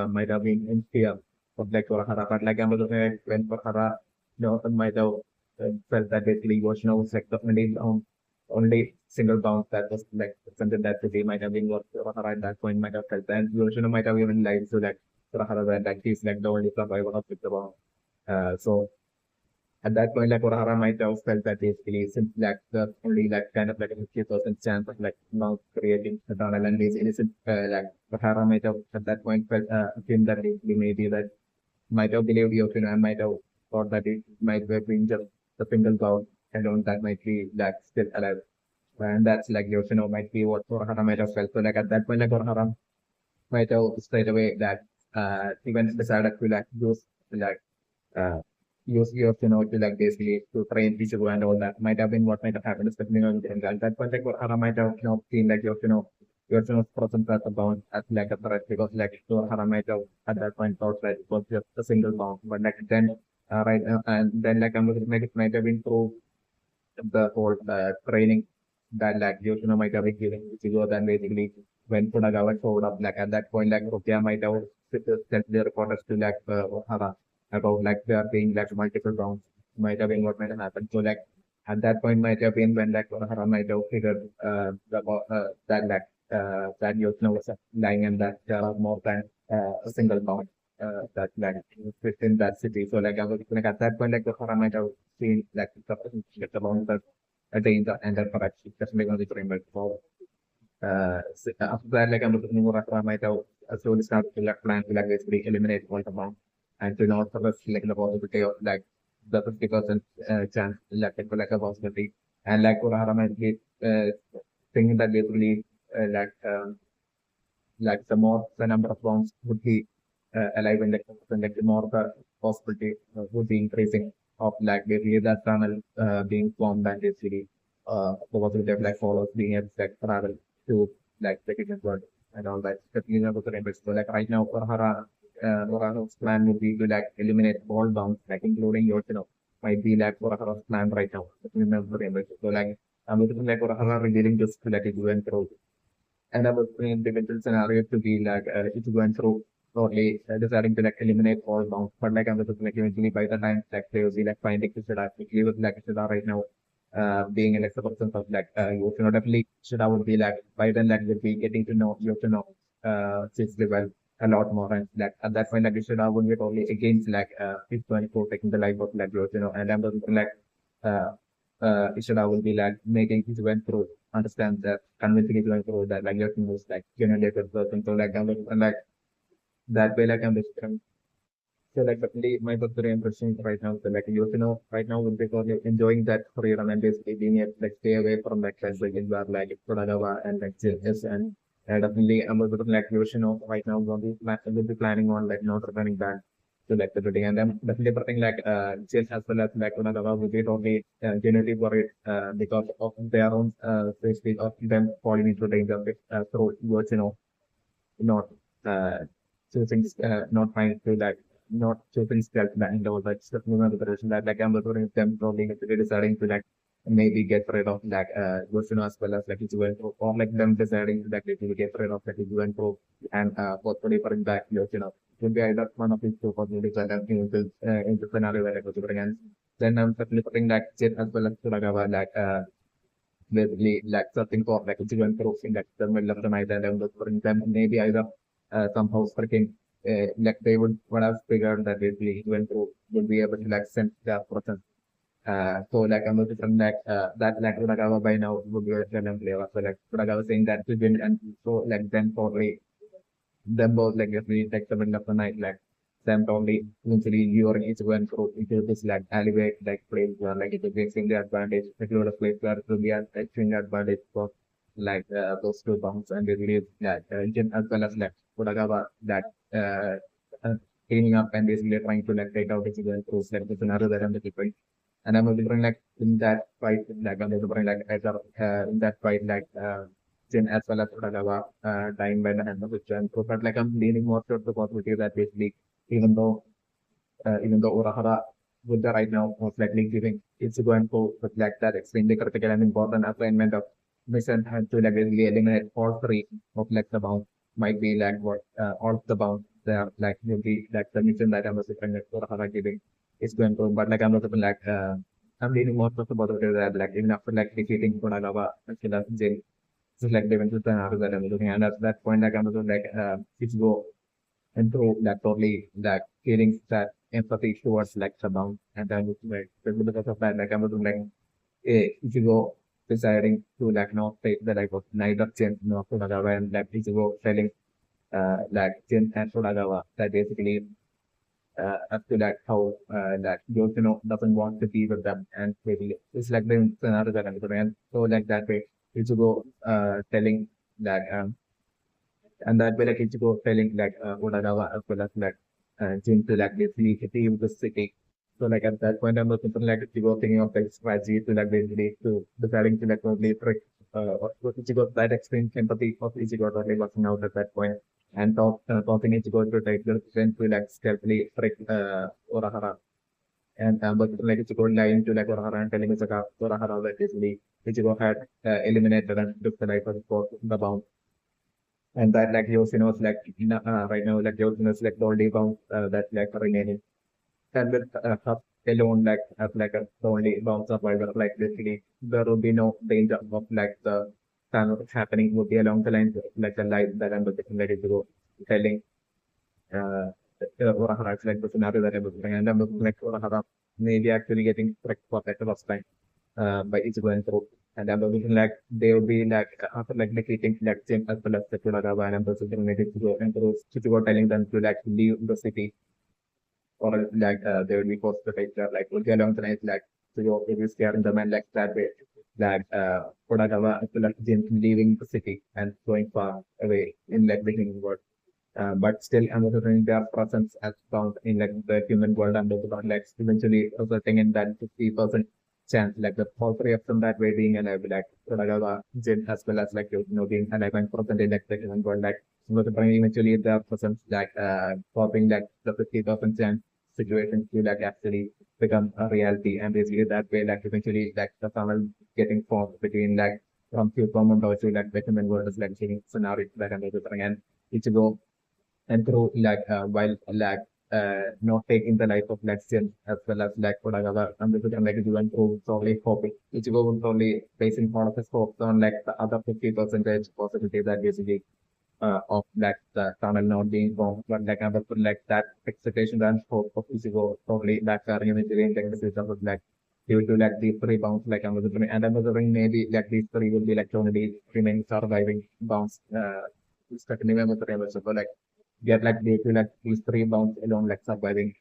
might have been in fear of like Urahara but like I'm looking when Urahara might have felt that basically Yoshino was like the only single bounce that was like something that they might have been what Urahara at that point might have felt. And Yoshino might have even lied to like Urahara that like he's like the only survivor of the bounce. So at that point, like Urahara might have felt that basically since like the only like kind of like a 50% chance of like not creating a tunnel and these innocent like Urahara might have at that point felt assumed that basically maybe that might have believed Yoshino and might have thought that it might have been just the single bound alone that might be like still alive. And that's like Yoshino might be what Urahara might have felt. So like at that point, like Urahara might have straight away that even decided to like like uh use Yoshino to like basically to train Ichigo and all that might have been what might have happened, especially at that point like Urahara might have seen like Yoshino's presence as a bound as like a threat because like Urahara might have at that point thought that it was just a single bound. But like then and then like I'm looking like it might have been through the whole training that like Yoshino might have been giving Ichigo then basically when Funagawa showed up like at that point like Rukia might have sent their reporters to like Ohara about like there being like multiple rounds might have been what might have happened. So like at that point might have been when like Ohara might have figured that like that Yoshino was lying and that there are more than a single bound that like within that city. So like I was like at that point like Ohara might have seen like the bound danger and then perhaps just make on the framework for after that like I'm looking more at might have slowly start to like plan to like basically eliminate all the bound and to not sort of like the possibility of like the 50% chance like it like a possibility and like Urahara might be thinking that basically like the more the number of bombs would be alive in like the more the possibility would be increasing of like basically that tunnel being formed and basically the possibility of like followers being able to like travel to like the kitchen world and all that. But you know, so like right now, Urahara Urahara's plan would be to like eliminate all bounds, like including Yoshino, might be like Urahara's plan right now. Remember him. So like I'm looking like Urahara revealing this to like it went through. And I was in the eventual scenario to be like it's going through totally deciding to like eliminate all bounds. But like I'm just like eventually by the time like they will be like finding Kishida, quickly with like Kishida right now, being an extra person of like Yoshino definitely Kishida would be like by then like would be getting to know Yoshino seriously well a lot more and like at that point like Kishida would be totally against like his 24 taking the life of like Yoshino and I'm just like uh Ishida will be like making his way through understand that convincing his way through that like Yoshino was like genuinely a good person. So like I'm like that way like I'm just so like definitely my thoughts very interesting right now. So like Yoshino right now would be totally enjoying that career and then basically being able to like stay away from like guys like Inbar like Kodagawa and like JS and definitely I'm a bit of like Yoshino right now will be planning on like not returning back to like the building and I'm definitely putting like JS as well as like Kodagawa will be totally genuinely worried because of their own safety of them falling into danger through Yoshino not uh, choosing not trying to like not choosing stealth and all that stuff. You know, the person that like I'm referring to them probably deciding to like maybe get rid of like Yoshino as well as like Ichigo Pro, or like them deciding that they will get rid of like Ichigo Pro and possibly bring back Yoshino. It will be either one of these two possibilities that I'm in the scenario where I go to bring and then I'm definitely putting like Jin as well as Suragawa like basically like searching for like Ichigo Pro in like the middle of the night and I'm referring them maybe either somehow freaking like they would have figured that basically went through would be able to like sense the person. So like I'm looking from like that like Uragawa by now would be a random player. So like Uragawa saying that to win and so like then probably them both like if we like the middle of the night like them probably eventually you or each one through into this like alleyway like place where like it will be the advantage if you would have played where it will be an extreme advantage for like those two bombs and they release that engine as well as like Uragawa that cleaning up and basically trying to like take out the through like the scenario that I'm looking and I'm wondering like in that fight, like I'm wondering like either in that fight, like Jin as well as Uragawa dying by the hand of the Chen. So, but like I'm leaning more towards the possibility that basically even though Urahara with the right now most likely giving Ichigo and Po with like that extremely critical and important assignment of mission had to like really eliminate all three of like the bound might be like what all of the bound there like will be like the mission that I'm assuming that Urahara giving is going to but like I'm not even like I'm leaning more towards the possibility that like even after like defeating Uragawa and Shiraz Jin it's like the eventual scenario that I'm looking at that point like I'm looking like Ichigo and through that totally like feelings that empathy towards like the bound and then like because of that like I'm looking like if you go deciding to like not take the life of neither Chen nor Funagawa and like if you go telling like Chen and Funagawa that basically as to like how that Yoshino doesn't want to be with them and maybe it's like the scenario that I'm looking at so like that way Ichigo telling that and that way like Ichigo telling like Funagawa as well as like Jin to like basically leave the city. So like at that point, I'm looking for like Ichigo thinking of like strategy to like basically to deciding to like probably trick what Ichigo that extreme empathy of Ichigo totally working out at that point and talking Ichigo to take the decision to like stealthily trick Urahara and but like Ichigo lying to like Urahara and telling Urahara that basically Ichigo had eliminated and took the life of the bound and that like Yoshino is like right now like Yoshino is like the only bound that like remaining and with Hub alone like as like a the only bound survivor like basically there will be no danger of like the happening would be along the lines of, like the life that I'm looking ready to go telling uh Urahara is like the scenario that I'm looking and I'm looking like Urahara maybe actually getting tricked for that first time by Ichigo and through. And I'm looking like they will be like after like defeating like Jim as well as the Kuragawa and I'm also related to go and those Ichigo telling them to like leave the city or like they will be forced to take their like will be along the night like so you're be scaring them and like that way like Kuragawa as well as Jim leaving the city and going far away in like the human world. But still monitoring their presence as found in like the human world and also like eventually resulting in that 50% chance like the all three of them that way being alive like Kuragawa, Jin as well as like being alive and present in like the human world like But eventually the person's like popping like the 50% chance situation to like actually become a reality, and basically that way like eventually like the funnel getting formed between like from HuecoMundo to like betterment versus like seeing scenarios that and everything, and Ichigo and through like while like not taking the life of Lexian as well as like whatever and this is like even through solely hoping Ichigo was only basing all of his hopes on like the other 50% possibility that basically of like the tunnel not being formed, but like other like that expectation and hope of Ichigo totally like carrying into the entire system was like due to like these three bounds like I'm wondering and I'm wondering maybe like these three will be like only remaining surviving bounds certainly remember so like get like they feel like these three bounds alone like surviving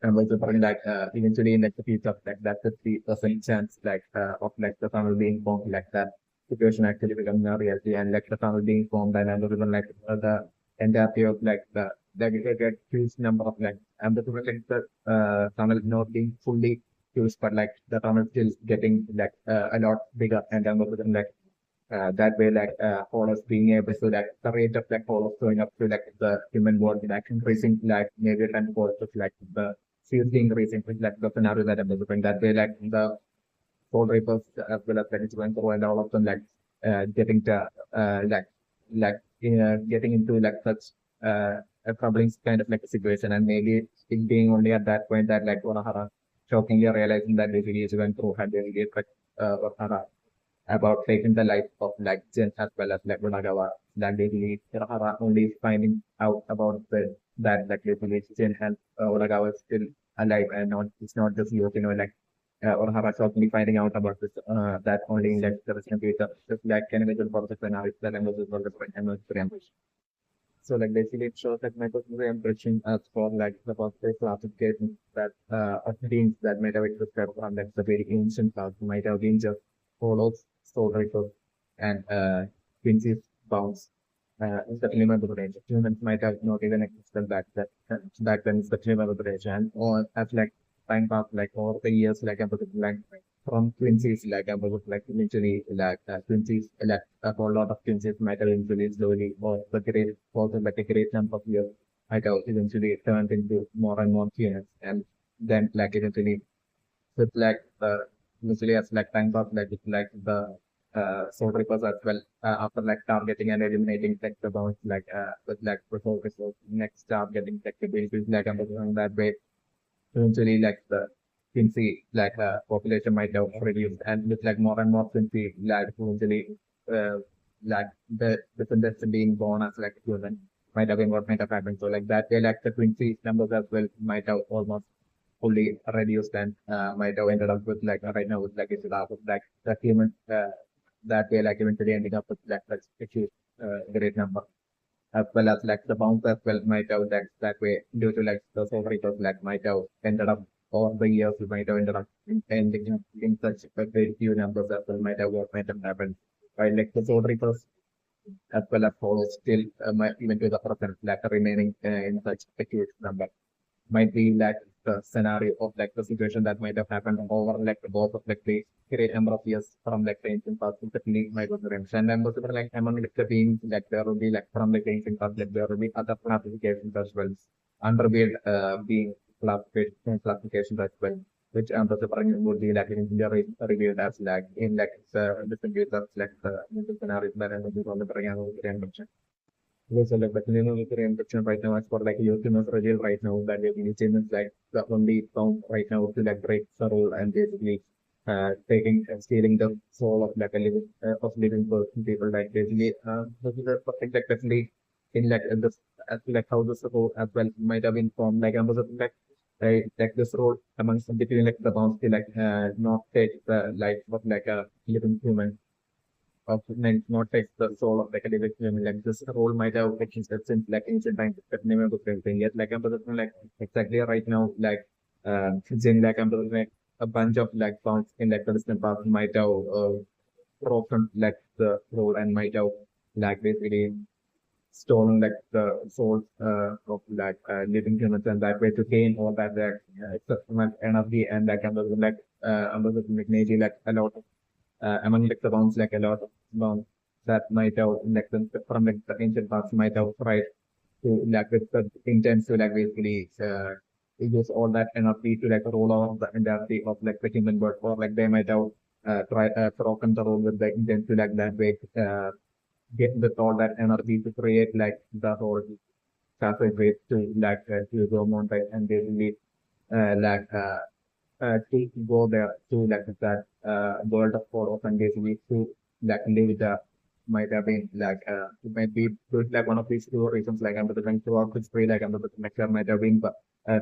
and was probably like eventually in like the future like that 50% chance like of like the tunnel being formed like that situation actually becoming a reality and like the tunnel being formed and even like the entirety of like the like it get huge number of like and the like the tunnel not being fully used but like the tunnel still getting like a lot bigger and then like that way, like hollows being able to like the rate of like hollows going up to like the human world, like increasing like maybe 10 fold, like the seriously increasing, with like the scenario that I'm describing. That way, like the soul reapers as well as like it's going through and all of them like getting to like getting into like such a troubling kind of like a situation, and maybe it being only at that point that like Urahara shockingly realizing that basically is going through had really like Urahara about taking the life of like Jin as well as like Runagawa. That basically Hirahara only finding out about that like basically Jin and Runagawa is still alive and not it's not just Yoshino like Urahara certainly finding out about this that only in like the recent future just like can imagine for the scenario that I'm just for the point so like basically it shows that microservices are enriching as for like the possible classification that of beings that might have existed from like the very ancient past might have been just follows soul records and Quincy's bounds in the remember the range. Humans might have not even existed back then it's the remember the range and or as like time passed like over the years like like from Quincy's like like literally like Quincy's like a whole lot of Quincy's might have eventually slowly or the great also like a great number of years might have eventually turned into more and more humans and then like eventually with like usually as like time pass like it's like the soul reapers as well after like targeting and eliminating like the bounce like with like the soul reapers next targeting like the abilities like I'm that way eventually like the Quincy like population might have reduced and with like more and more Quincy like eventually uh, like the descendants being born as like human might have been what might have happened. So like that way like the Quincy numbers as well might have almost fully reduced and might have ended up with like right now with like it's half of like the human that way like eventually ending up with like such a huge great number as well as like the bounce as well might have that way due to like the soul reapers like might have ended up over the years we might have ended up ending up in such a very few numbers as well might have what might have happened. While like the soul reapers as well as follows still might even to the present like remaining in such a huge number might be like the scenario of like the situation that might have happened over like the both of like the great number of years from like the ancient past to the technique might was range. And then also like among like the beings like there will be like from like the ancient past like there will be other classifications as well. Underweighed being classifications as well. Which also would be like in India revealed as like in like different ways of like the scenarios that I'm going to bring because like but with the infection right now as for like Yoshino's Brazil right now that Yoshino is like the only song right now to like break the rule and basically taking and stealing the soul of like a living of living person people like basically this is a perfect like definitely in like this as like how this role as well might have been formed like was like like this role amongst between like the bounds to like not take the life of like a living human of like not take the soul of like a living human. Like this role might have like since like ancient times, but never was anything yet. Like I'm positive, like exactly right now, like Jin, like I'm positive, like a bunch of like songs in like the distant past might have broken like the role and might have like basically stolen like the souls of like living humans and that way to gain all that like exceptional energy and like I'm positive, like maybe like a lot of among like the bounds like a lot of bounds that might have like from like the ancient past might have tried to like with the intent to like basically use all that energy to like roll out the entirety of like the human world, or like they might have tried broken the rule with the intent to like that way get with all that energy to create like the whole passageway to like to the mountain and basically like to go there to like that world of photos and basically to like live the might have been like it might be good like one of these two reasons like under the bank to work with free like under the next might have been but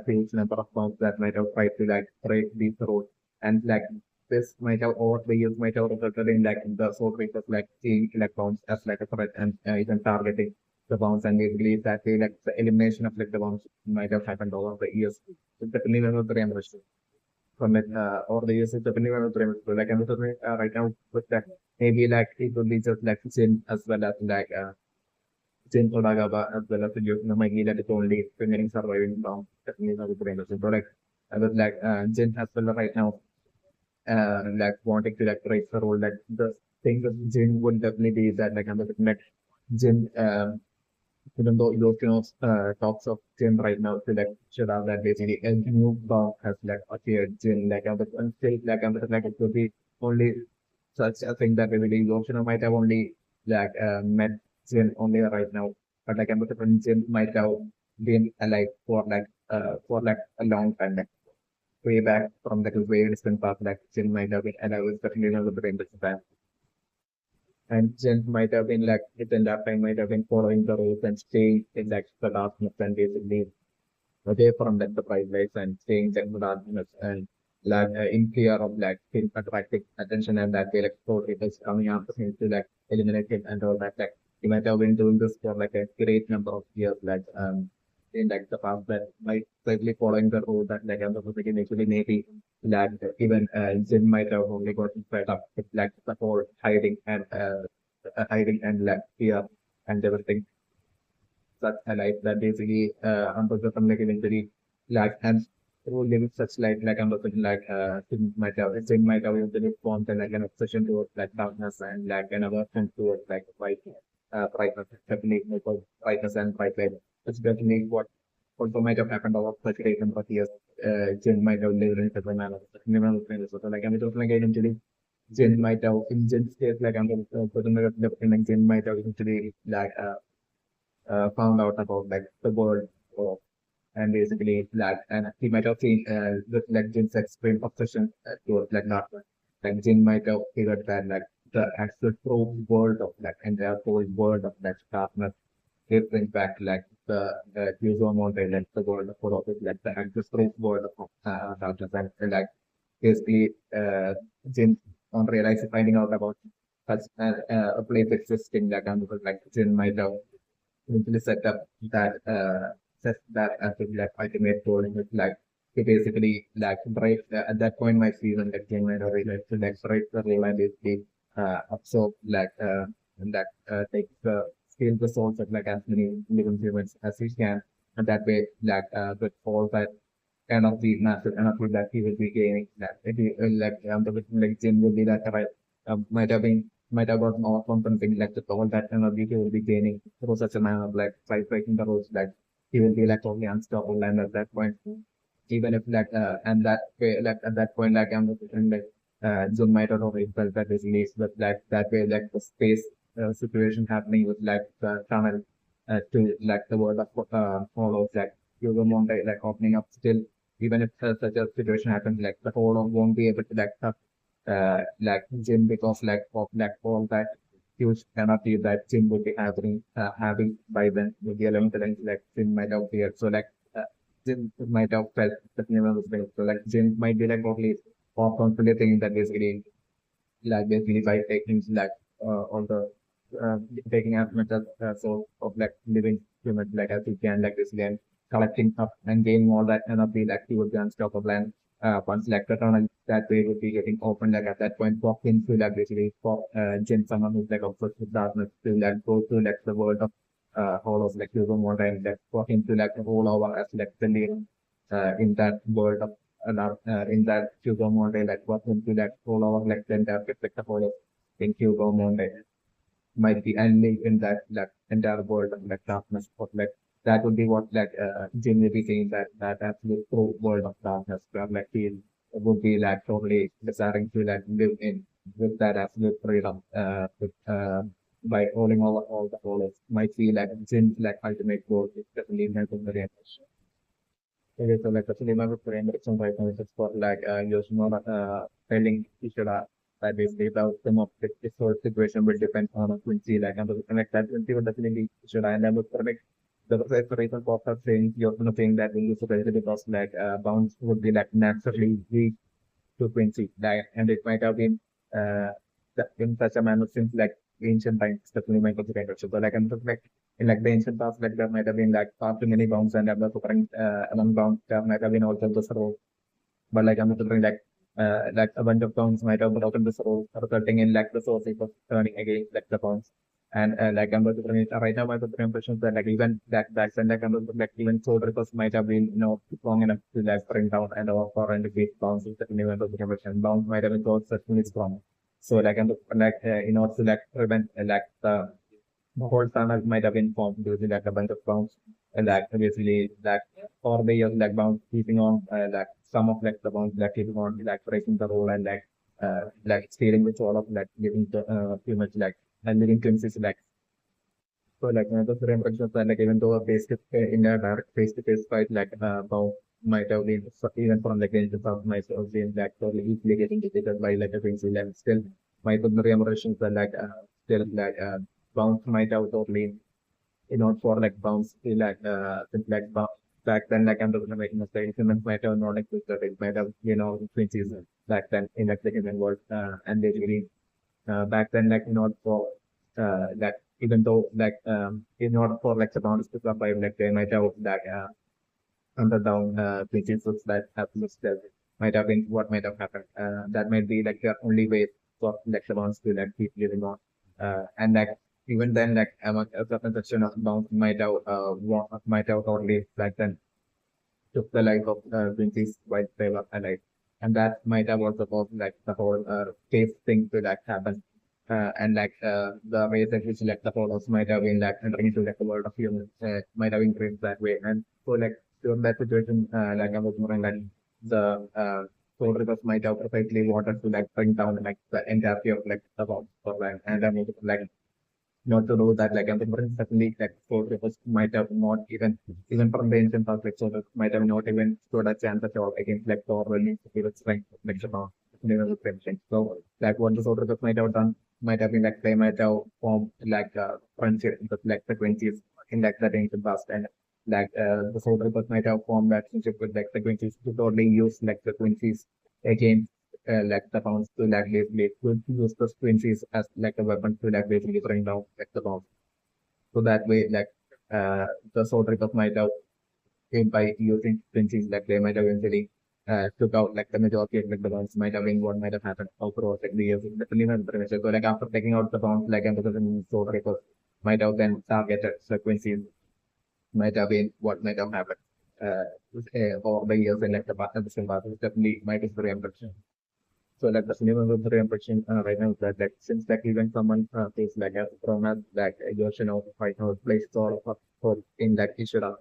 huge number of pounds that might have tried to like break these roads and like this might have over the years might have resulted in like the soul reapers like seeing electrons as like a threat and even targeting the bounce and basically that way like the elimination of like the bounce might have happened over the years. It's definitely one of the from it over the years. It's definitely one of the like I'm looking right now with that maybe like it will be just like Jin as well as like Jin Odagaba as well as the Yoshino Magi that is only remaining surviving from definitely one of the famous. So like I was like Jin as well right now like wanting to like raise the role that the thing that Jin would definitely be that like I'm looking at Jin even though Yoshino talks of Jin right now to like should have that basically a new bomb has like appeared Jin like and still like it could be only such a thing that maybe Yoshino might have only like met Jin only right now. But like I'm Jin might have been alive for like a long time, like way back from like a very distant past, like Jin might have been alive with definitely not the brain time. And Jen might have been like within that time might have been following the rules and staying in like the darkness and basically away from like the bright lights and staying in the darkness and like in fear of like him attracting attention and that way like so it is coming after him to like eliminate him and all that like he might have been doing this for like a great number of years like in like the past that might slightly following the rule that like the beginning actually maybe like even Jin might have only got fed up with like the whole hiding and like fear and everything such a life that basically unprofessional like eventually like and who live such life like unprofessional like it might have eventually formed like an obsession towards like darkness and like an aversion towards like white brightness definitely because brightness and bright light. It's definitely what also might have happened over 38 and 40 years. Jin might have lived in such a manner. So like I'm just like eventually Jin might have in Jin's case like I'm like Jin might have eventually like found out about like the world of, and basically like and he might have seen the like Jin's extreme obsession towards like not like Jin might have figured that like the actual true world of like entire whole world of like darkness is in fact like the usual model like the world of it like the actual true world of darkness and like basically Jin on realizing finding out about such a place existing like Jin might have eventually set that as a like ultimate goal in which like to basically like break at that point my season like came and like to like break the rule and basically absorb like and that takes the steal the souls of like as many living humans as he can and that way like with all that kind of the massive energy that he will be gaining that if he like the like Jin will be that right might have gotten off on something like the all that energy he will be gaining through such a manner like by breaking the rules like he will be like totally unstoppable and at that point even if like and that way like at that point like I'm looking like Zoom might have already felt that his release but like that way like the space situation happening with like the tunnel to like the world of follows like Hugo Monday like opening up still even if such a situation happens like the whole won't be able to like Jim because like of like all that huge energy that Jim would be having by then with the 11th length like Jim might have feared. So like Jim might have felt the fear was big. So like Jim might be like totally off confident thinking that basically by taking like all the uh, taking as much as so of like living human like as you can like this then collecting up and gaining all that energy like he would be unstoppable and once like the tunnel that way would be getting open like at that point walk into like basically for Jin someone who's like obsessed with darkness to like go to like the world of hollows like Hugo Mode and like walk into like the whole over as like the lead in that world of in that Hugo Mode like walk into that whole over like the entire like the whole in Hugo Mode might be unleashed in that entire world of like darkness or like that would be what like Jin will be saying that absolute true world of darkness where like he would be like totally desiring to like live in with that absolute freedom by holding all the roles might feel like Jin's like ultimate goal is definitely helping the realization. Okay, so like actually my frame action right now is just for like Yoshino telling Ishida that basically the outcome of this whole situation will depend on a Quincy like and like that Quincy will definitely Ishida and I would correct the reason for her saying Yoshino saying that in this situation because like bounce would be like naturally weak to Quincy like and it might have been uh in such a manner since like ancient times definitely might be kind of so like I'm just like in like the ancient past, like there might have been like far too many bounds and there was current among bounds there might have been also this role. But like I'm wondering like a bunch of bounds might have broken this role, resulting in like the sources of turning against like the bounds. And like I'm wondering right now my impression is that like even that back then like I'm wondering like even soul records might have been strong enough to like bring down and offer and defeat bounds in the event of the impression. Bounds might have been so certainly strong. So like I'm like in order to like prevent like the whole tunnel might have been formed using like a bunch of bounds and like basically like for the years like bounds keeping on like some of like the bounds like keeping on like breaking the rule and like stealing with all of like giving the too much like and living Quincy's like so like another impressions that like even though a face to in a direct face to face fight like bound might have been even from like the ancient of myself being like totally easily getting defeated by like a Quincy and still my impressions that like still like bounce might have totally for like bounce like since like back then like I'm talking about mistake humans might have not like that it might have Quincy's back then in like the human world and basically back then like for that even though like in order for like the bounce to survive like they might have like underdown principles that have listed might have been what might have happened. That might be like the only way for like the bonds to like keep living on. And like even then like among a certain section of bonds might have totally like then took the life of Quincy's while they were alive. And that might have also caused like the whole case thing to like happen. And like the ways in which like the photos might have been like entering into like the world of humans might have increased that way. And so like during that situation, like I was wondering like the soul reapers might have perfectly wanted to like bring down like the entirety of like the world for like and I'm like not to know that like everyone certainly like soul reapers might have not even from the ancient past like soul reapers might have not even stood a chance at all against like Thor when he was trying to like the power. So like what the soul reapers might have done might have been like they might have formed like friendship with like the Quincy's in like the ancient past and like the soul reapers might have formed that friendship with like the Quincy's to totally use like the Quincy's against like the bounce to like basically could use the Quincy's as like a weapon to like basically bring down like the bounce. So that way like the soul reapers might have by using Quincy's like they might have eventually took out like the majority of like the bounce might have been what might have happened across like the years. Definitely not the pressure. So like after taking out the bounce like and the soul reapers might have then targeted the Quincy's might have been what might have happened. Over the years and like the past and the same past, definitely might be very impression. So like the cinema was very impression right now is that like since like even someone feels like a trauma like Yoshino right now plays all of hope in that Ishura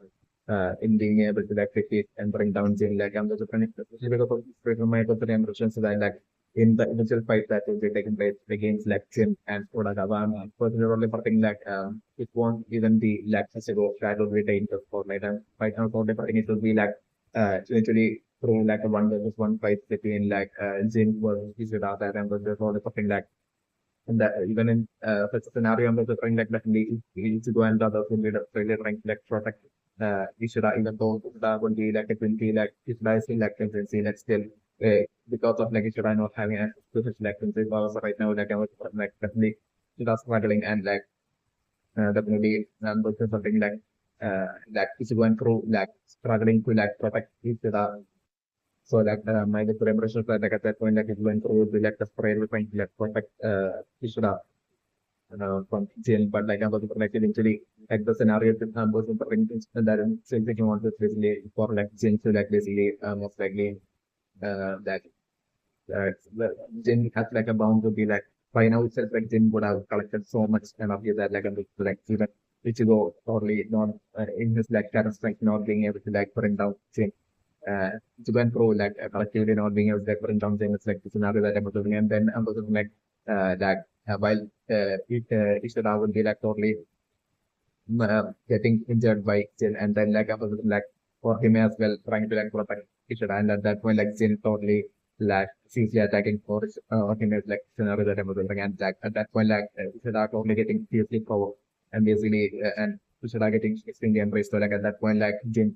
in being able to like defeat and bring down Jin like I'm just especially because of my personal impressions that like in the initial fight that will be taking place against like Jin and Uragawa I'm personally think like it won't even be like Sasebo that will be dangerous for like right now so I think it will be like literally through like a one versus one fight between like Jin versus Ishida that and there's all something like and that even in such a scenario, I'm just trying like definitely to go and the others will be really trying to like protect Ishida, even though Ishida would be like a 20, like Ishida is still like tendency, like still because of like Ishida not having access to his like tendency powers right now, like I was like definitely Ishida struggling and like definitely versus something like is going through like struggling to like protect Ishida so like my collaboration like at that point like it went through the like the sprayer with trying to like protect Ishida from jail, but like I was like eventually like the scenario was that same thing you want to basically for like Jin to like basically most likely that the Jin has like a bound to be like by now itself, like Jin would have collected so much energy that like even Ichigo totally not in his like current strength not being able to like bring down Jin. Ichigo and Pro like collectively not being able to like bring down Jin. It's like the scenario that I'm looking, and then I'm looking like that while Ishida would be like totally getting injured by Jin, and then like I was like for him as well trying to like protect Ishida, and at that point like Jin totally like seriously attacking for him as like scenario that I was looking, and like at that point like Ishida totally getting seriously provoked and basically and Ishida getting extremely embraced. So like at that point like Jin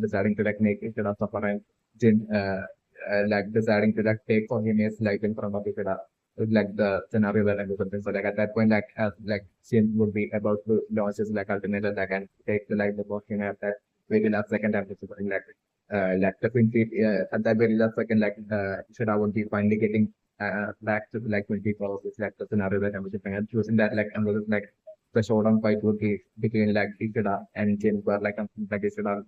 deciding to like make Ishida suffer, and Jin like deciding to like take for him his life in front of Ishida like the scenario that I'm looking. So like at that point, like as like Shin would be about to launch his like ultimate attack and take the life of him at that very last second after supporting like the Quincy at that very last second like Shida would be finally getting back to the like 24 is like the scenario that I'm looking at. Choosing that like I'm looking like the showdown fight would be between like Ishida and Jin where like Ishida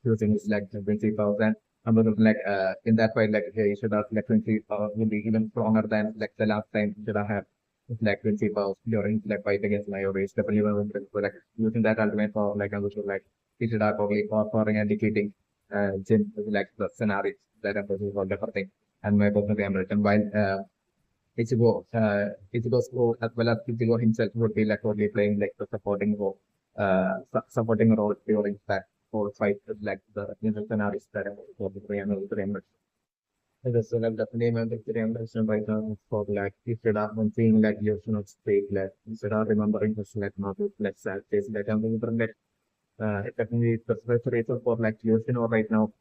using his like 20,000. I'm looking like in that fight like he should have like 20 will be even stronger than like the last time should have had like 20 powers during like fight against my race. Definitely so, like using that ultimate power like I was like he should have probably powering and defeating Jin like the scenario that I'm looking for the thing. And my personal American while Ichigo's role as well as Ichigo himself would be like totally playing like the supporting role during that whole fight with like the scenarios that for the Korean. It is like definitely my Korean version right now for like instead of when seeing like Yoshino's state like instead of remembering his like not like sad face like I'm remembering that it definitely the best reason for like Yoshino right now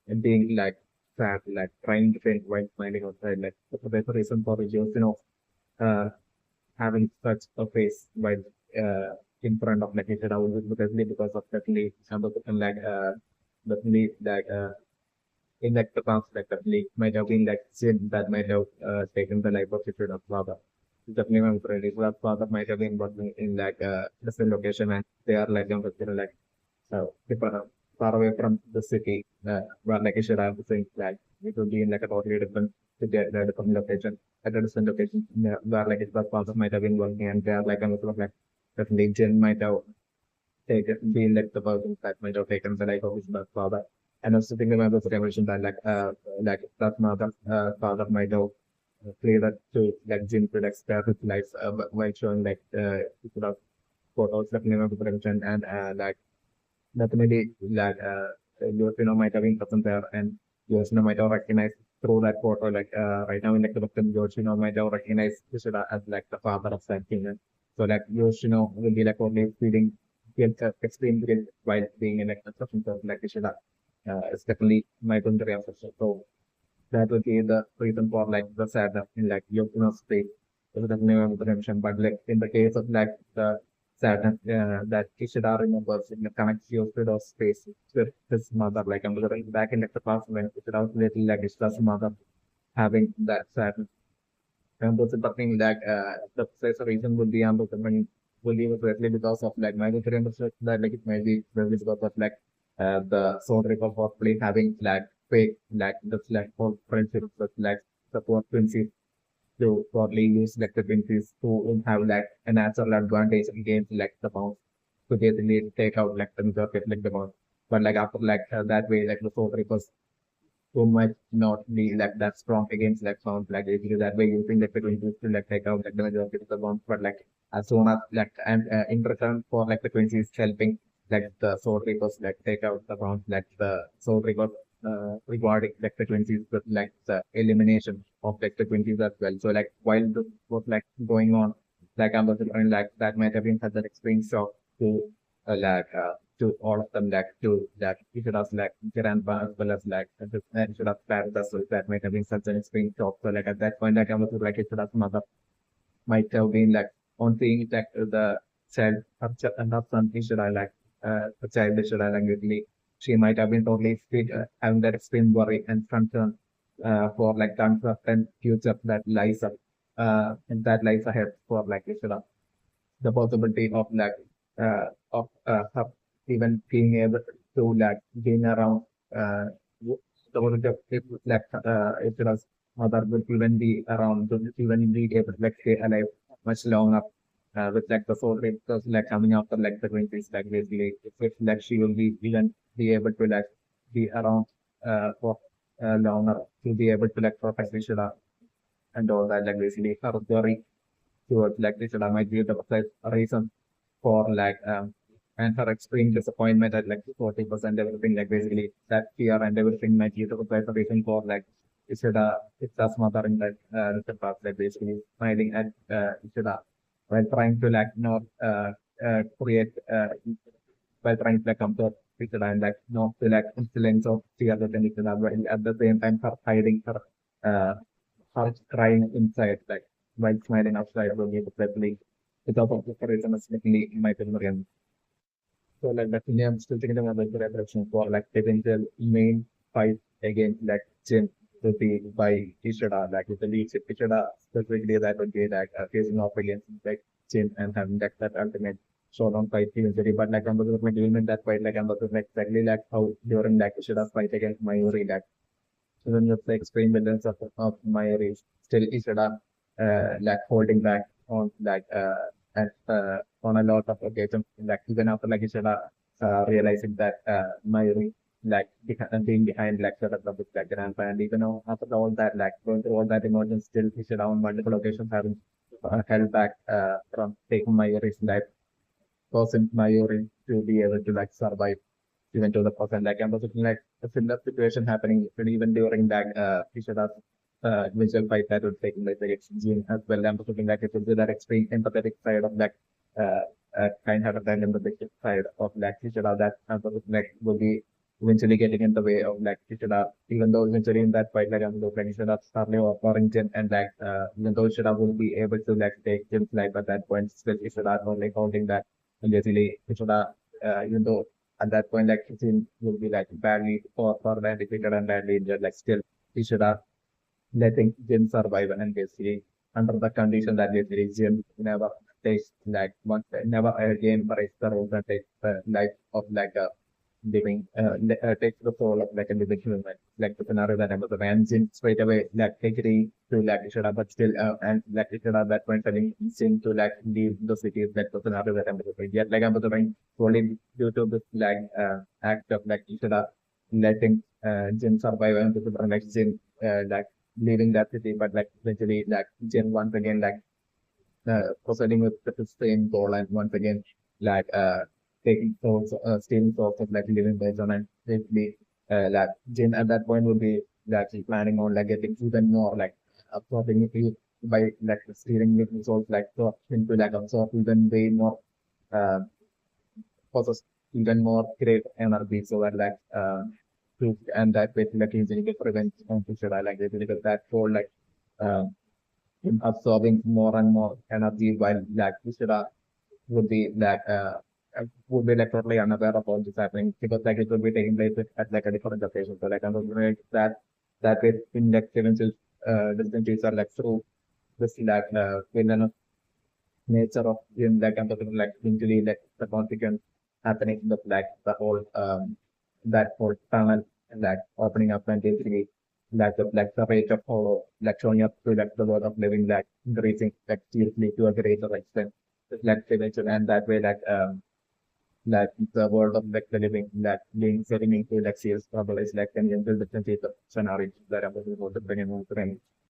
and being like sad, like trying to think while smiling outside, like the best reason for Yoshino uh, having such a face while in front of like Nishida was because of definitely some of the like definitely like in like the past like definitely might have been like sin that might have taken the life of Nishida's father. Definitely my friend Nishida's father might have been working in like different location and they are like like far away from the city where like Ishida was saying like it would be in like a totally different city at a different location at a different location where like Ishida's father might have been working and they are like a sort of like definitely Jin might have taken been like the person that might have taken the life of Ishida's father. And also thinking about the situation that like that mother father might have played that to like Jin to like spare his life by showing like sort of photos definitely of the prevention and like definitely like Yoshino might have been present there and Yoshino might have recognized through that photo like right now in like the victim Yoshino might have recognized Yoshida as like the father of that human. So like Yoshino will be like only feeling guilt, extreme guilt while being in like the person like Yoshida. It's definitely my country of so that would be the reason for like the sadness in like Yoshino's state. So that's never redemption. But like in the case of like the sadness that Ishida remembers in the connects Yoshino's space with his mother. Like I'm looking back in like the past when Ishida was little like Ishida's mother having that sadness. And those are thing that the precise reason would be will be directly because of like my different that like it might be really because of like the soul ripple possibly having like fake like the like for friendship with like support Quincy to probably use like the Quincy's to have like a natural advantage against like the mouse to basically take out like the majority of like the mouse. But like after like that way like the soul ripple so might not be like that strong against like sounds like if you that way you think like we're going to like take out like the majority of the bombs but like as soon as like and in return for like the Quincy is helping like the sword reapers like take out the bombs like the sword reapers rewarding like the Quincy's with like the elimination of like the Quincy's as well so like while this was like going on like I'm and like that might have been such an extreme shock to to all of them like to that it should have like grandpa as well as like it should have parents as well that might have been such an extreme shock. So like at that point like I was like it should have mother might have been like on seeing like the child and her son he should have like the child they should have like really she might have been totally having that extreme worry and concern for like the uncertain future that lies up and that lies ahead for like it should have the possibility of like of even being able to like being around uh, the possibility of like it was mother will even be around, to even be able to like stay alive much longer. With like the soul rate like coming after like the 20s, like basically if like she will be even be able to like be around for longer to be able to like protect Ishida and all that, like basically her story towards like Ishida might be the best reason for like and her extreme disappointment at like 40% everything, like basically that fear and everything might be the best reason for like Ishida's mother in that the past, like basically smiling at Ishida while trying to like not create while trying to like comfort Ishida and like not to like insolence of fear within Ishida, but at the same time her hiding uh her crying inside, like while smiling outside will be definitely because of the reason is definitely in my opinion. So like definitely I'm still thinking about the direction for like potential main fight against like Jin to be by Ishida, like with the lead Ishida specifically that would be like facing off against like Jin and having like that ultimate showdown fight eventually. But like I'm looking at even that fight, like I'm looking at exactly like how during like Ishida's fight against Mayuri, like even with the extreme balance of Mayuri, still Ishida like holding back on like on a lot of occasions, like even after like Ishida realizing that Mayuri like being behind like sort of the like grandpa, and even after all that like going through all that emotion, still Ishida on multiple occasions having held back from taking Mayuri's life, causing Mayuri to be able to like survive even to the person. Like I was looking like a similar situation happening even during that Ishada's visual fight that would take place against Jin as well. I'm looking like it would be that extreme empathetic side of like uh, kind-hearted and empathetic side of like Ishada that I'm looking like will be eventually getting in the way of like Ishada, even though eventually in that fight like I'm looking like Ishada starting offering Jin and like even though Ishada will be able to like take Jin's life at that point, still Ishada only holding that and basically Ishada even though at that point, like Quincy will be like badly for the defeated and badly injured. Like still, he should have letting Jin survive and basically under the condition that basically Jin never takes like once never again breaks the rules and takes the life of like a living takes the soul of like a living human, like the scenario that I was and Jin straight away like agree to like Ishida, but still and like Ishida at that point telling Jin to like leave the city, like the scenario that I'm was yet like I'm was only due to this like act of like Ishida letting Jin survive and to like Jin like leaving that city, but like eventually like Jin once again like proceeding with the same goal and once again like taking souls, stealing souls of like living person and basically like Jin at that point would be actually planning on like getting even more like absorbing it by like stealing living souls like so into like absorb even way more uh, possess even more great energy so that like to and that basically like using it for revenge and should I like it because that whole like uh, absorbing more and more energy while like Ishida would be like would be like totally unaware of all this happening because like it would be taking place at like a different location. So like I'm going that way in like events distances are like through this like villainous nature of in like I'm talking like usually like the consequence happening in the like the whole that whole tunnel and like opening up and basically like the rate of hollow like showing up to like the world of living like increasing like seriously to a greater extent with like dimension and that way like the world of like the living like being setting into like serious trouble is like an until different scenario that I'm looking for to bring in